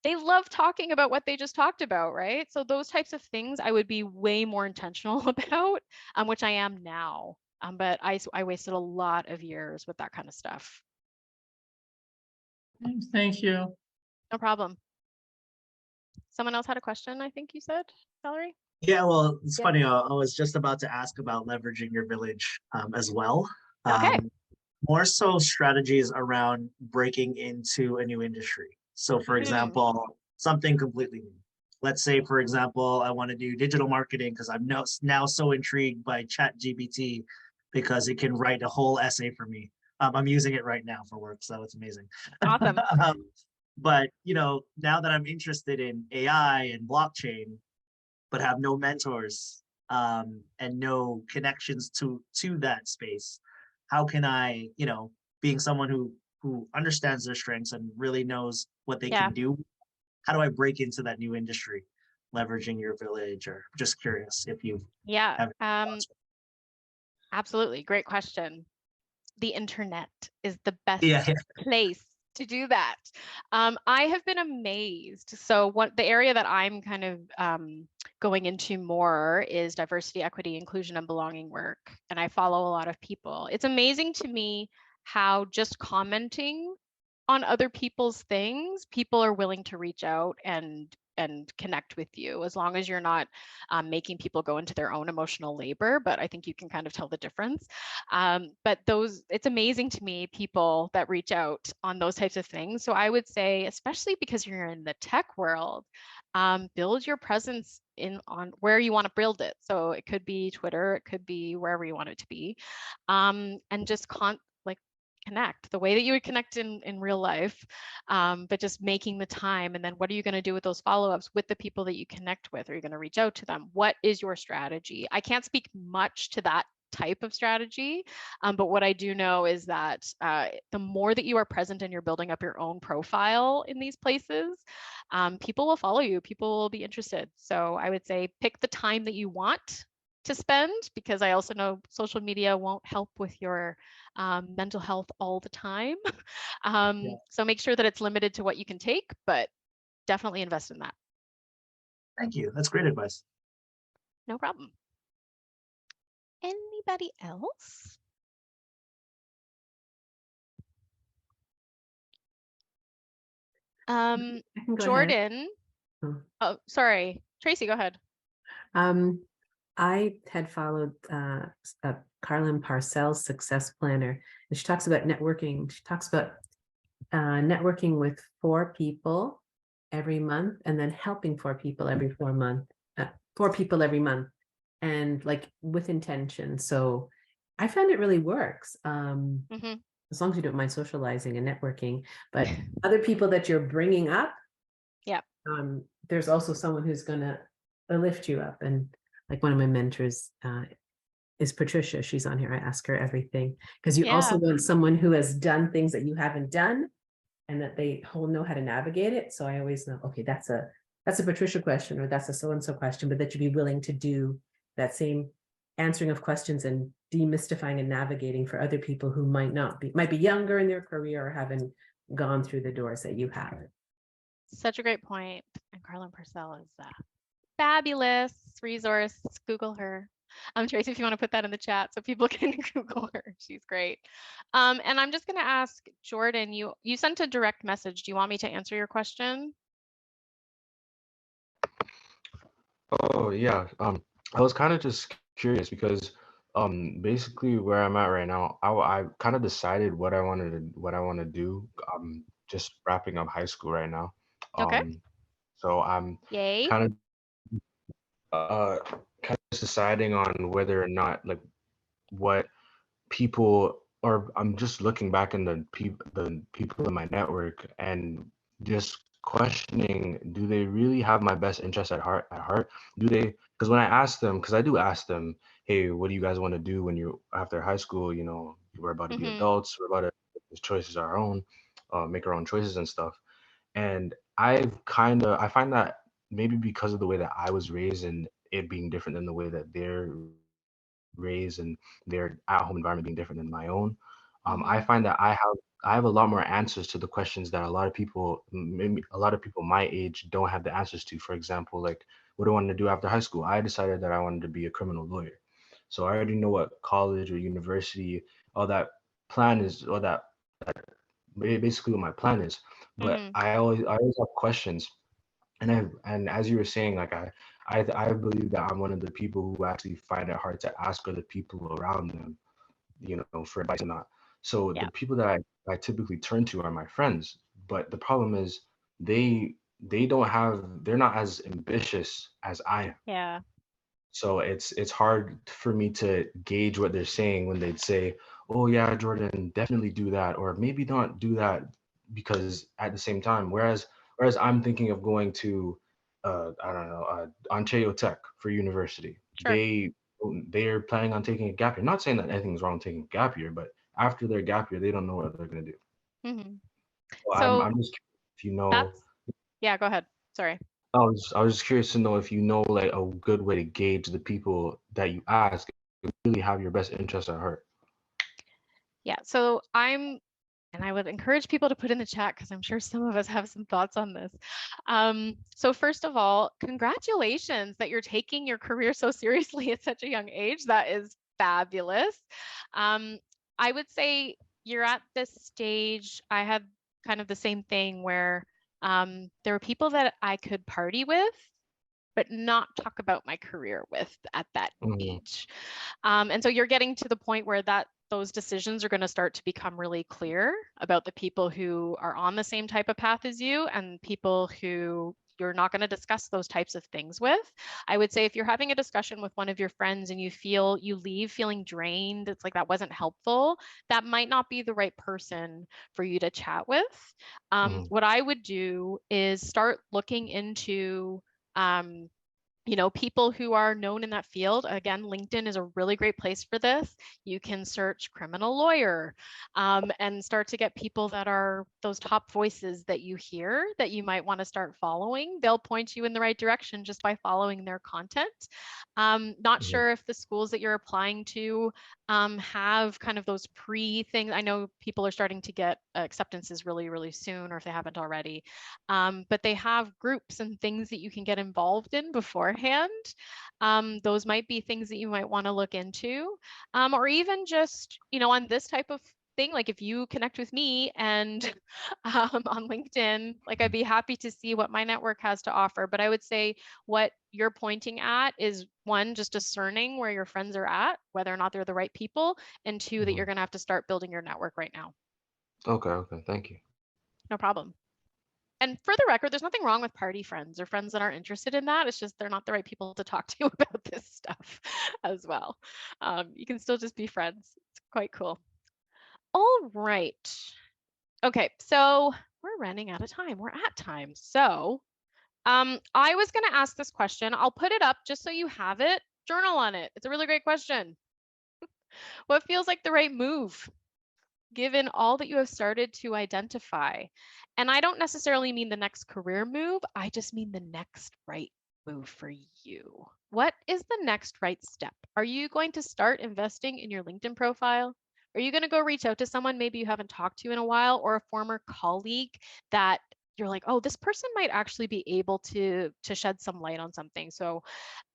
S2: They love talking about what they just talked about, right? So those types of things I would be way more intentional about, which I am now. But I wasted a lot of years with that kind of stuff.
S4: Thank you.
S2: No problem. Someone else had a question, I think you said, Valerie?
S5: Yeah, well, it's
S1: Yeah.
S5: funny. I was just about to ask about leveraging your village as well.
S2: Okay.
S5: More so strategies around breaking into a new industry. So, for example, something completely new. Let's say, for example, I want to do digital marketing because I'm now so intrigued by ChatGPT because it can write a whole essay for me. I'm using it right now for work, so it's amazing.
S2: Awesome.
S5: But now that I'm interested in AI and blockchain, but have no mentors and no connections to that space, how can I, being someone who understands their strengths and really knows what they
S2: Yeah.
S5: can do, how do I break into that new industry, leveraging your village? Or just curious if you have
S2: Absolutely. Great question. The internet is the best
S5: yeah.
S2: place to do that. I have been amazed. So the area that I'm kind of going into more is diversity, equity, inclusion, and belonging work. And I follow a lot of people. It's amazing to me how just commenting on other people's things, people are willing to reach out and connect with you as long as you're not making people go into their own emotional labor. But I think you can kind of tell the difference. But it's amazing to me, people that reach out on those types of things. So I would say, especially because you're in the tech world, build your presence on where you want to build it. So it could be Twitter, it could be wherever you want it to be. And just connect the way that you would connect in real life, but just making the time. And then what are you going to do with those follow-ups with the people that you connect with? Are you going to reach out to them? What is your strategy? I can't speak much to that type of strategy, but what I do know is that the more that you are present and you're building up your own profile in these places, people will follow you, people will be interested. So I would say pick the time that you want to spend, because I also know social media won't help with your mental health all the time. So make sure that it's limited to what you can take, but definitely invest in that.
S5: Thank you. That's great advice.
S2: No problem. Anybody else?
S6: I can go ahead.
S2: Jordan.
S6: Oh.
S2: Oh, sorry. Tracy, go ahead.
S6: I had followed Carlin Parcells' Success Planner, and she talks about networking. She talks about networking with 4 people every month, and then helping 4 people every 4 months, 4 people every month, and like with intention. So I found it really works. As long as you don't mind socializing and networking, but other people that you're bringing up,
S2: yeah,
S6: there's also someone who's gonna lift you up. And like one of my mentors is Patricia. She's on here. I ask her everything, because you also want someone who has done things that you haven't done, and that they know how to navigate it. So I always know, okay, that's a Patricia question, or that's a so-and-so question, but that you'd be willing to do that same answering of questions and demystifying and navigating for other people who might be younger in their career or haven't gone through the doors that you have.
S2: Such a great point. And Carlin Parcells is a fabulous resource. Google her. Tracy, if you want to put that in the chat so people can Google her, she's great. And I'm just going to ask Jordan, you sent a direct message. Do you want me to answer your question?
S7: Oh yeah. I was kind of just curious because basically where I'm at right now, I kind of decided what I want to do. Just wrapping up high school right now.
S2: Okay.
S7: So I'm
S2: Yay.
S7: kind of just deciding on whether or not like what people, or I'm just looking back in the people in my network and just questioning, do they really have my best interest at heart? Do they? Because when I ask them, because I do ask them, hey, what do you guys want to do when you after high school? You know, we're about to be adults, we're about to make choices our own, make our own choices and stuff. And I find that maybe because of the way that I was raised and it being different than the way that they're raised and their at-home environment being different than my own, I find that I have a lot more answers to the questions that a lot of people, maybe a lot of people my age, don't have the answers to. For example, like, what do I want to do after high school? I decided that I wanted to be a criminal lawyer. So I already know what college or university, all that plan is, all that basically what my plan is. But I always have questions. And as you were saying, like I believe that I'm one of the people who actually find it hard to ask other people around them, for advice or not. So the people that I typically turn to are my friends. But the problem is they're not as ambitious as I am.
S2: Yeah.
S7: So it's hard for me to gauge what they're saying when they'd say, "Oh yeah, Jordan, definitely do that," or maybe not do that, because at the same time, whereas I'm thinking of going to, I don't know, Ontario Tech for university.
S2: Sure.
S7: They're planning on taking a gap year. Not saying that anything's wrong with taking a gap year, but after their gap year, they don't know what they're gonna do. So I'm just curious if you know.
S2: Yeah, go ahead. Sorry.
S7: I was just curious to know if you know like a good way to gauge the people that you ask if they really have your best interest at heart.
S2: Yeah, so and I would encourage people to put in the chat because I'm sure some of us have some thoughts on this. So first of all, congratulations that you're taking your career so seriously at such a young age. That is fabulous. I would say you're at this stage. I had kind of the same thing where there were people that I could party with, but not talk about my career with at that age. And so you're getting to the point where those decisions are going to start to become really clear about the people who are on the same type of path as you and people who you're not going to discuss those types of things with. I would say if you're having a discussion with one of your friends and you leave feeling drained, it's like that wasn't helpful, that might not be the right person for you to chat with. What I would do is start looking into people who are known in that field. Again, LinkedIn is a really great place for this. You can search criminal lawyer and start to get people that are those top voices that you hear that you might want to start following. They'll point you in the right direction just by following their content. Not sure if the schools that you're applying to have kind of those things. I know people are starting to get acceptances really, really soon, or if they haven't already. But they have groups and things that you can get involved in beforehand. Those might be things that you might want to look into, or even just, on this type of thing, like if you connect with me and on LinkedIn, like I'd be happy to see what my network has to offer. But I would say what you're pointing at is one, just discerning where your friends are at, whether or not they're the right people, and two, that you're going to have to start building your network right now.
S7: Okay, thank you.
S2: No problem. And for the record, there's nothing wrong with party friends or friends that aren't interested in that. It's just they're not the right people to talk to about this stuff as well. You can still just be friends. It's quite cool. All right. Okay, so we're running out of time. We're at time. So I was going to ask this question. I'll put it up just so you have it. Journal on it. It's a really great question. What feels like the right move, given all that you have started to identify? And I don't necessarily mean the next career move. I just mean the next right move for you. What is the next right step? Are you going to start investing in your LinkedIn profile? Are you going to go reach out to someone maybe you haven't talked to in a while, or a former colleague that you're like, oh, this person might actually be able to shed some light on something? So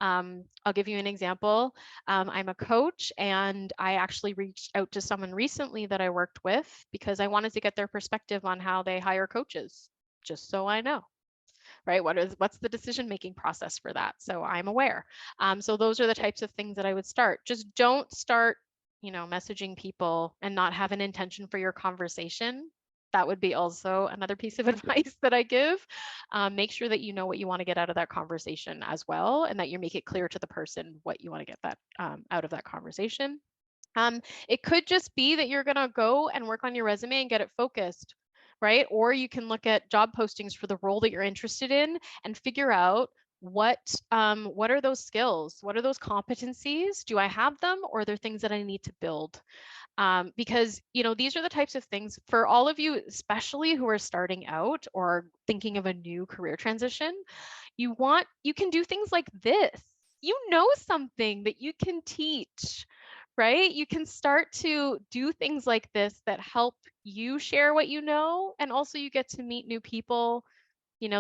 S2: I'll give you an example. I'm a coach, and I actually reached out to someone recently that I worked with because I wanted to get their perspective on how they hire coaches, just so I know, right? What's the decision-making process for that? So I'm aware. So those are the types of things that I would start. Just don't start, messaging people and not have an intention for your conversation. That would be also another piece of advice that I give. Make sure that you know what you want to get out of that conversation as well, and that you make it clear to the person what you want to get that out of that conversation. It could just be that you're going to go and work on your resume and get it focused, right? Or you can look at job postings for the role that you're interested in and figure out what are those skills? What are those competencies? Do I have them, or are there things that I need to build? Because these are the types of things for all of you, especially who are starting out or thinking of a new career transition. You can do things like this. You know something that you can teach, right? You can start to do things like this that help you share what you know, and also you get to meet new people.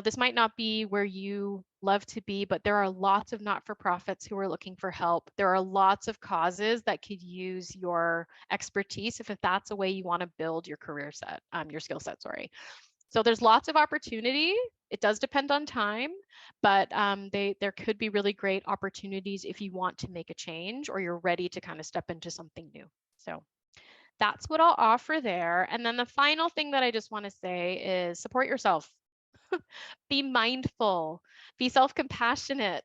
S2: This might not be where you love to be, but there are lots of not-for-profits who are looking for help. There are lots of causes that could use your expertise if that's a way you want to build your career set, your skill set, sorry. So there's lots of opportunity. It does depend on time, but there could be really great opportunities if you want to make a change or you're ready to kind of step into something new. So that's what I'll offer there. And then the final thing that I just want to say is support yourself. Be mindful, be self-compassionate,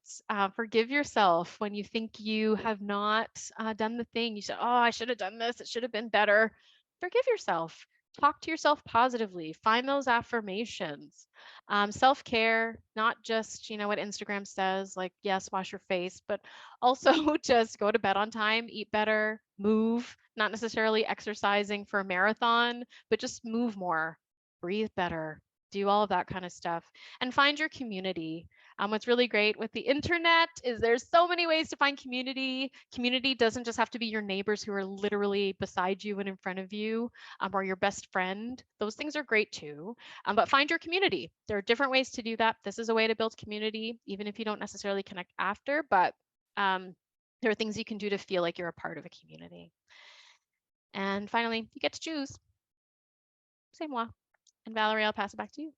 S2: forgive yourself when you think you have not done the thing. You said, oh, I should have done this. It should have been better. Forgive yourself. Talk to yourself positively. Find those affirmations. Self-care, not just, what Instagram says, like, yes, wash your face, but also just go to bed on time, eat better, move, not necessarily exercising for a marathon, but just move more, breathe better, do all of that kind of stuff, and find your community. What's really great with the internet is there's so many ways to find community. Community doesn't just have to be your neighbors who are literally beside you and in front of you, or your best friend. Those things are great too, but find your community. There are different ways to do that. This is a way to build community, even if you don't necessarily connect after, but there are things you can do to feel like you're a part of a community. And finally, you get to choose. C'est moi. And Valerie, I'll pass it back to you.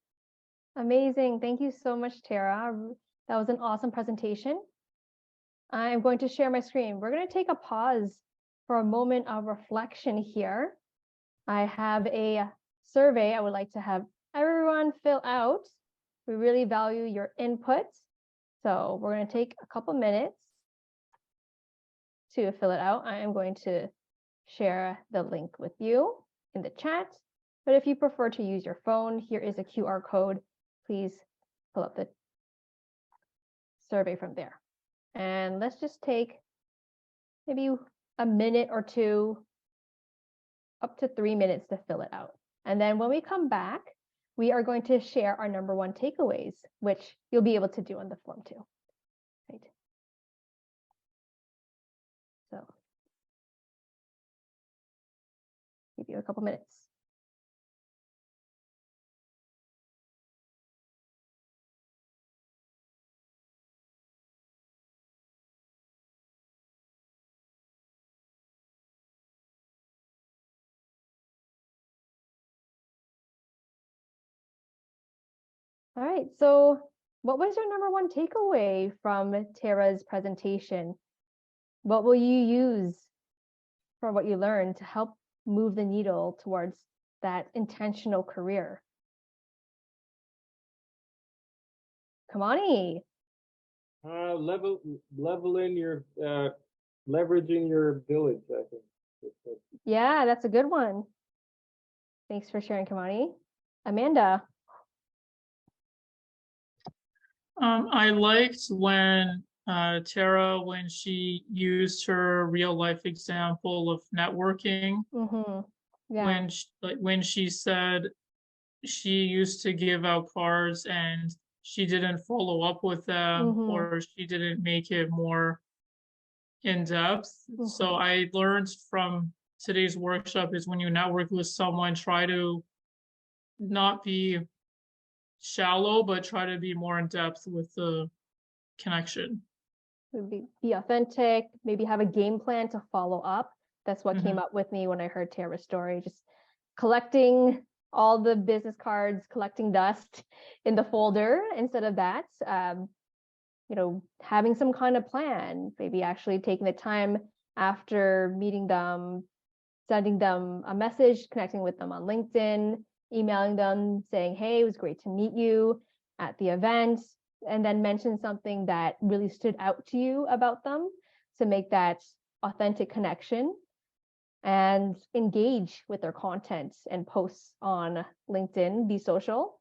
S1: Amazing. Thank you so much, Tara. That was an awesome presentation. I'm going to share my screen. We're going to take a pause for a moment of reflection here. I have a survey I would like to have everyone fill out. We really value your input. So we're going to take a couple minutes to fill it out. I am going to share the link with you in the chat. But if you prefer to use your phone, here is a QR code. Please pull up the survey from there. And let's just take maybe a minute or two, up to 3 minutes to fill it out. And then when we come back, we are going to share our number one takeaways, which you'll be able to do on the form too. Right. So give you a couple minutes. All right, so what was your number one takeaway from Tara's presentation? What will you use for what you learned to help move the needle towards that intentional career? Kamani.
S8: Leveling your leveraging your abilities, I think.
S1: Yeah, that's a good one. Thanks for sharing, Kamani. Amanda.
S4: I liked when Tara, when she used her real life example of networking,
S1: Yeah.
S4: when she said she used to give out cards and she didn't follow up with them or she didn't make it more in depth. So I learned from today's workshop is when you network with someone, try to not be shallow, but try to be more in depth with the connection.
S1: Be authentic, maybe have a game plan to follow up. That's what came up with me when I heard Tara's story, just collecting all the business cards, collecting dust in the folder instead of that. You know, having some kind of plan, maybe actually taking the time after meeting them, sending them a message, connecting with them on LinkedIn, emailing them saying, hey, it was great to meet you at the event, and then mention something that really stood out to you about them to make that authentic connection and engage with their content and posts on LinkedIn, be social.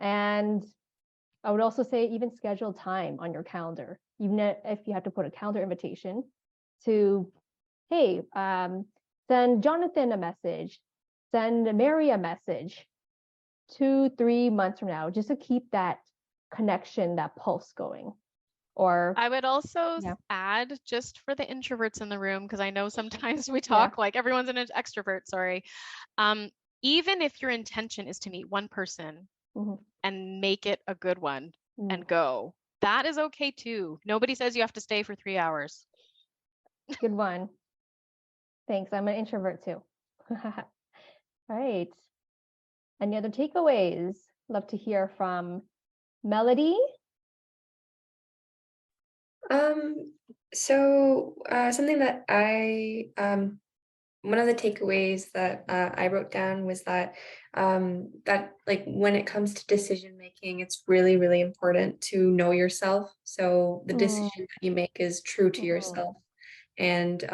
S1: And I would also say even schedule time on your calendar, even if you have to put a calendar invitation to, hey, send Jonathan a message, send Mary a message 2-3 months from now, just to keep that connection, that pulse going. Or
S2: I would also add, just for the introverts in the room, because I know sometimes we talk like everyone's an extrovert, sorry. Even if your intention is to meet one person and make it a good one and go, that is okay too. Nobody says you have to stay for 3 hours.
S1: Good one. Thanks. I'm an introvert too. All right. Any other takeaways? Love to hear from Melody.
S9: Something that one of the takeaways that I wrote down was that that like when it comes to decision making, it's really, really important to know yourself. So the decision that you make is true to yourself, and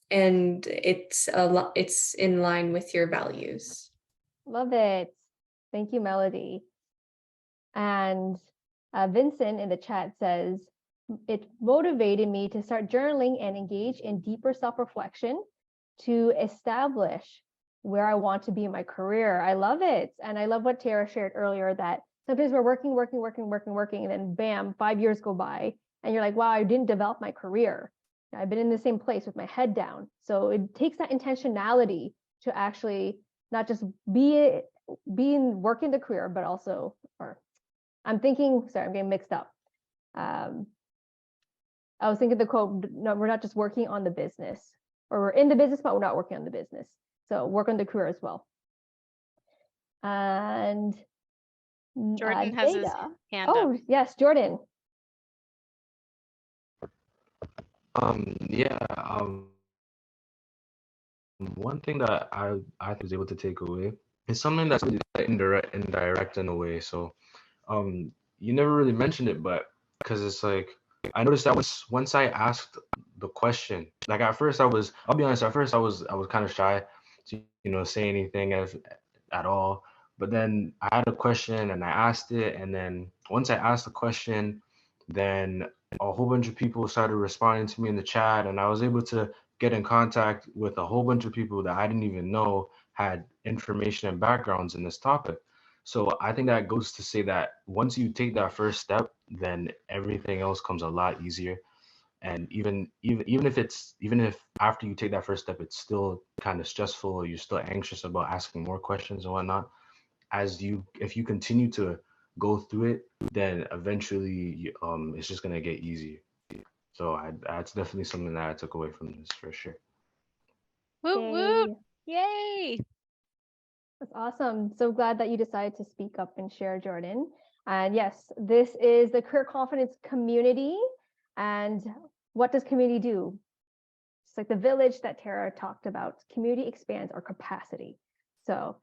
S9: it's in line with your values.
S1: Love it. Thank you, Melody. And Vincent in the chat says, it motivated me to start journaling and engage in deeper self-reflection to establish where I want to be in my career. I love it. And I love what Tara shared earlier, that sometimes we're working, and then bam, 5 years go by and you're like, wow, I didn't develop my career. I've been in the same place with my head down. So it takes that intentionality to actually not just working the career, but also, I'm getting mixed up. I was thinking the quote, no, we're not just working on the business, or we're in the business, but we're not working on the business. So work on the career as well. And
S2: Jordan has his hand up.
S1: Oh, yes, Jordan.
S7: One thing that I was able to take away is something that's really indirect in a way. So you never really mentioned it, but because it's like I noticed that once I asked the question, like at first I'll be honest, at first I was kind of shy to say anything at all. But then I had a question and I asked it, and then once I asked the question, then a whole bunch of people started responding to me in the chat, and I was able to get in contact with a whole bunch of people that I didn't even know had information and backgrounds in this topic. So I think that goes to say that once you take that first step, then everything else comes a lot easier. And even if after you take that first step, it's still kind of stressful, or you're still anxious about asking more questions and whatnot. If you continue to go through it, then eventually it's just gonna get easier. So that's definitely something that I took away from this for sure.
S2: Woo woo! Yay!
S1: That's awesome. So glad that you decided to speak up and share, Jordan. And yes, this is the Career Confidence community. And what does community do? It's like the village that Tara talked about. Community expands our capacity. So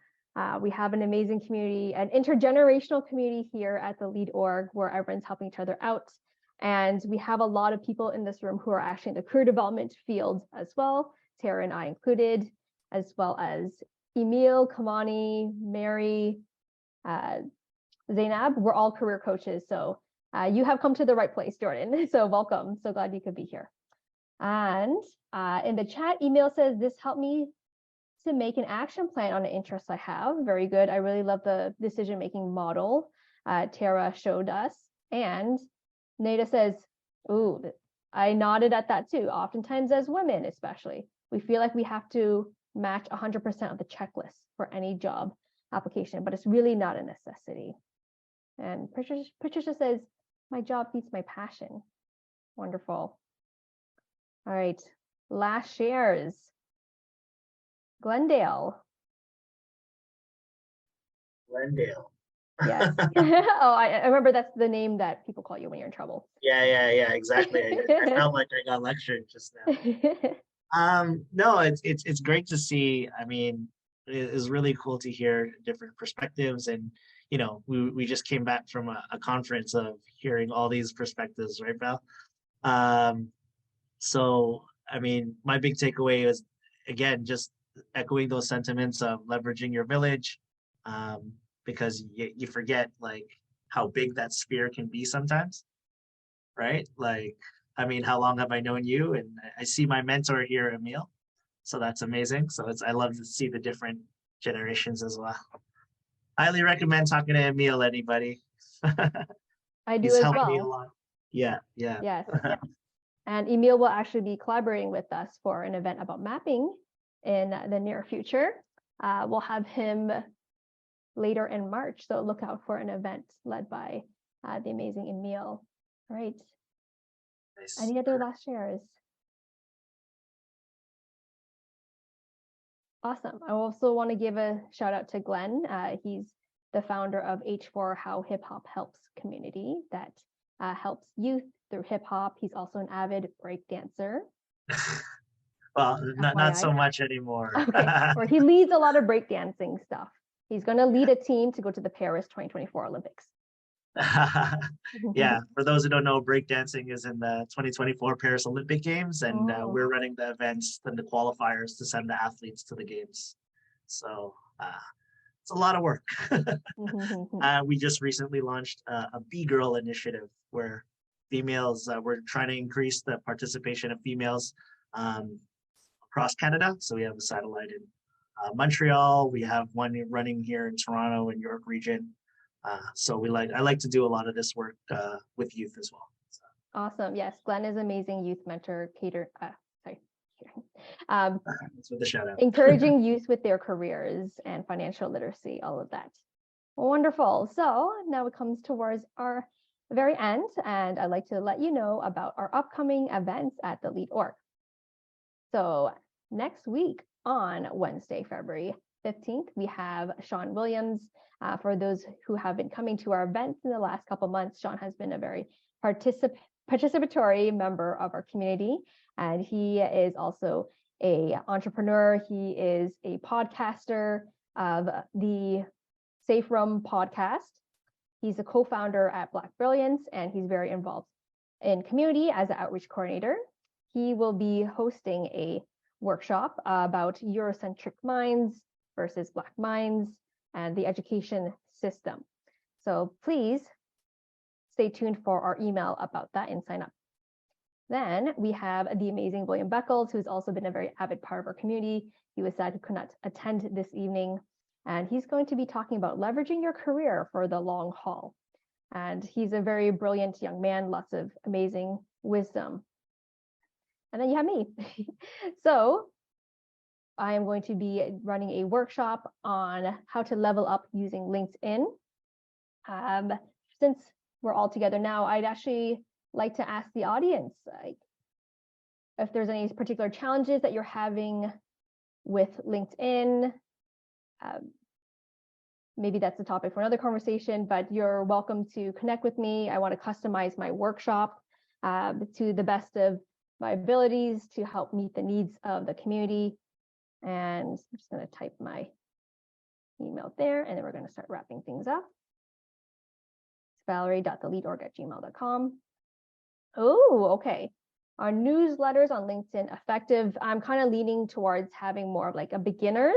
S1: we have an amazing community, an intergenerational community here at the L.E.A.D org, where everyone's helping each other out. And we have a lot of people in this room who are actually in the career development field as well, Tara and I included, as well as Emil, Kamani, Mary, Zainab. We're all career coaches. So you have come to the right place, Jordan. So welcome. So glad you could be here. And in the chat, Emil says, this helped me to make an action plan on the interests I have. Very good. I really love the decision-making model Tara showed us. And Nada says, ooh, I nodded at that too. Oftentimes as women, especially, we feel like we have to match 100% of the checklist for any job application, but it's really not a necessity. And Patricia says, my job feeds my passion. Wonderful. All right, last shares. Glendale.
S5: Glendale.
S1: Yes. Oh, I remember that's the name that people call you when you're in trouble.
S5: Yeah, exactly. I felt like I got lectured just now. No, it's great to see. I mean, it is really cool to hear different perspectives, and we just came back from a conference of hearing all these perspectives, right, Val? So I mean, my big takeaway is, again, just echoing those sentiments of leveraging your village, because you forget like how big that sphere can be sometimes, right? Like, I mean, how long have I known you? And I see my mentor here, Emil. So that's amazing. So I love to see the different generations as well. Highly recommend talking to Emil, anybody.
S1: I do
S5: He's
S1: as
S5: helped
S1: well.
S5: me a lot. Yeah.
S1: Yes. And Emil will actually be collaborating with us for an event about mapping in the near future. We'll have him later in March, so look out for an event led by the amazing Emil. All right.
S5: Nice.
S1: Any other last shares? Awesome. I also want to give a shout out to Glenn. He's the founder of H4 How Hip Hop Helps community that helps youth through hip hop. He's also an avid break dancer.
S5: Well, not so much anymore.
S1: Okay, or he leads a lot of breakdancing stuff. He's going to lead a team to go to the Paris 2024 Olympics.
S5: Yeah, for those who don't know, breakdancing is in the 2024 Paris Olympic Games, and we're running the events and the qualifiers to send the athletes to the games. So it's a lot of work. We just recently launched a B-Girl initiative where females, we're trying to increase the participation of females across Canada. So we have a satellite in Montreal. We have one running here in Toronto and York region. So I like to do a lot of this work with youth as well. So.
S1: Awesome. Yes, Glenn is amazing youth mentor,
S5: That's with the shout out.
S1: encouraging youth with their careers and financial literacy, all of that. Wonderful. So now it comes towards our very end, and I'd like to let you know about our upcoming events at the L.E.A.D org. So next week on Wednesday, February 15th, we have Sean Williams. For those who have been coming to our events in the last couple months, Sean has been a very participatory member of our community, and he is also an entrepreneur. He is a podcaster of the Safe Room podcast. He's a co-founder at Black Brilliance, and he's very involved in community as an outreach coordinator. He will be hosting a workshop about Eurocentric minds versus Black minds and the education system. So please stay tuned for our email about that and sign up. Then we have the amazing William Beckles, who's also been a very avid part of our community. He was sad he could not attend this evening, and he's going to be talking about leveraging your career for the long haul. And he's a very brilliant young man, lots of amazing wisdom. And then you have me. So I am going to be running a workshop on how to level up using LinkedIn. Since we're all together now, I'd actually like to ask the audience, like, if there's any particular challenges that you're having with LinkedIn. Maybe that's a topic for another conversation, but you're welcome to connect with me. I want to customize my workshop to the best of my abilities to help meet the needs of the community. And I'm just going to type my email there, and then we're going to start wrapping things up. It's valerie.theleadorg@gmail.com. Oh, okay. Our newsletters on LinkedIn effective. I'm kind of leaning towards having more of like a beginner's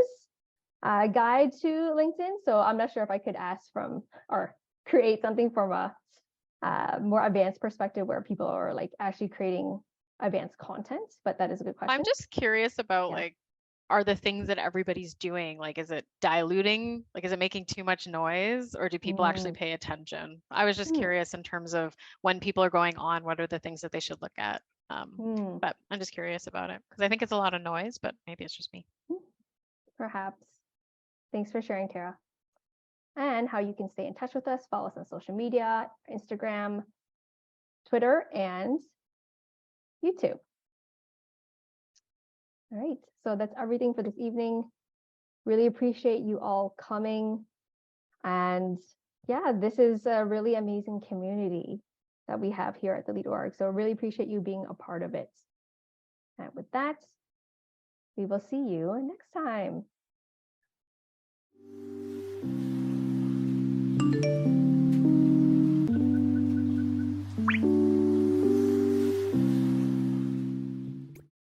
S1: guide to LinkedIn. So I'm not sure if I could ask from or create something from a more advanced perspective where people are like actually creating advanced content, but that is a good question.
S2: I'm just curious about like, are the things that everybody's doing, like, is it diluting? Like, is it making too much noise, or do people actually pay attention? I was just curious in terms of when people are going on, what are the things that they should look at? But I'm just curious about it because I think it's a lot of noise, but maybe it's just me.
S1: Perhaps. Thanks for sharing, Tara. And how you can stay in touch with us, follow us on social media, Instagram, Twitter, and YouTube. All right, so that's everything for this evening. Really appreciate you all coming. And yeah, this is a really amazing community that we have here at the L.E.A.D. So really appreciate you being a part of it. And with that, we will see you next time.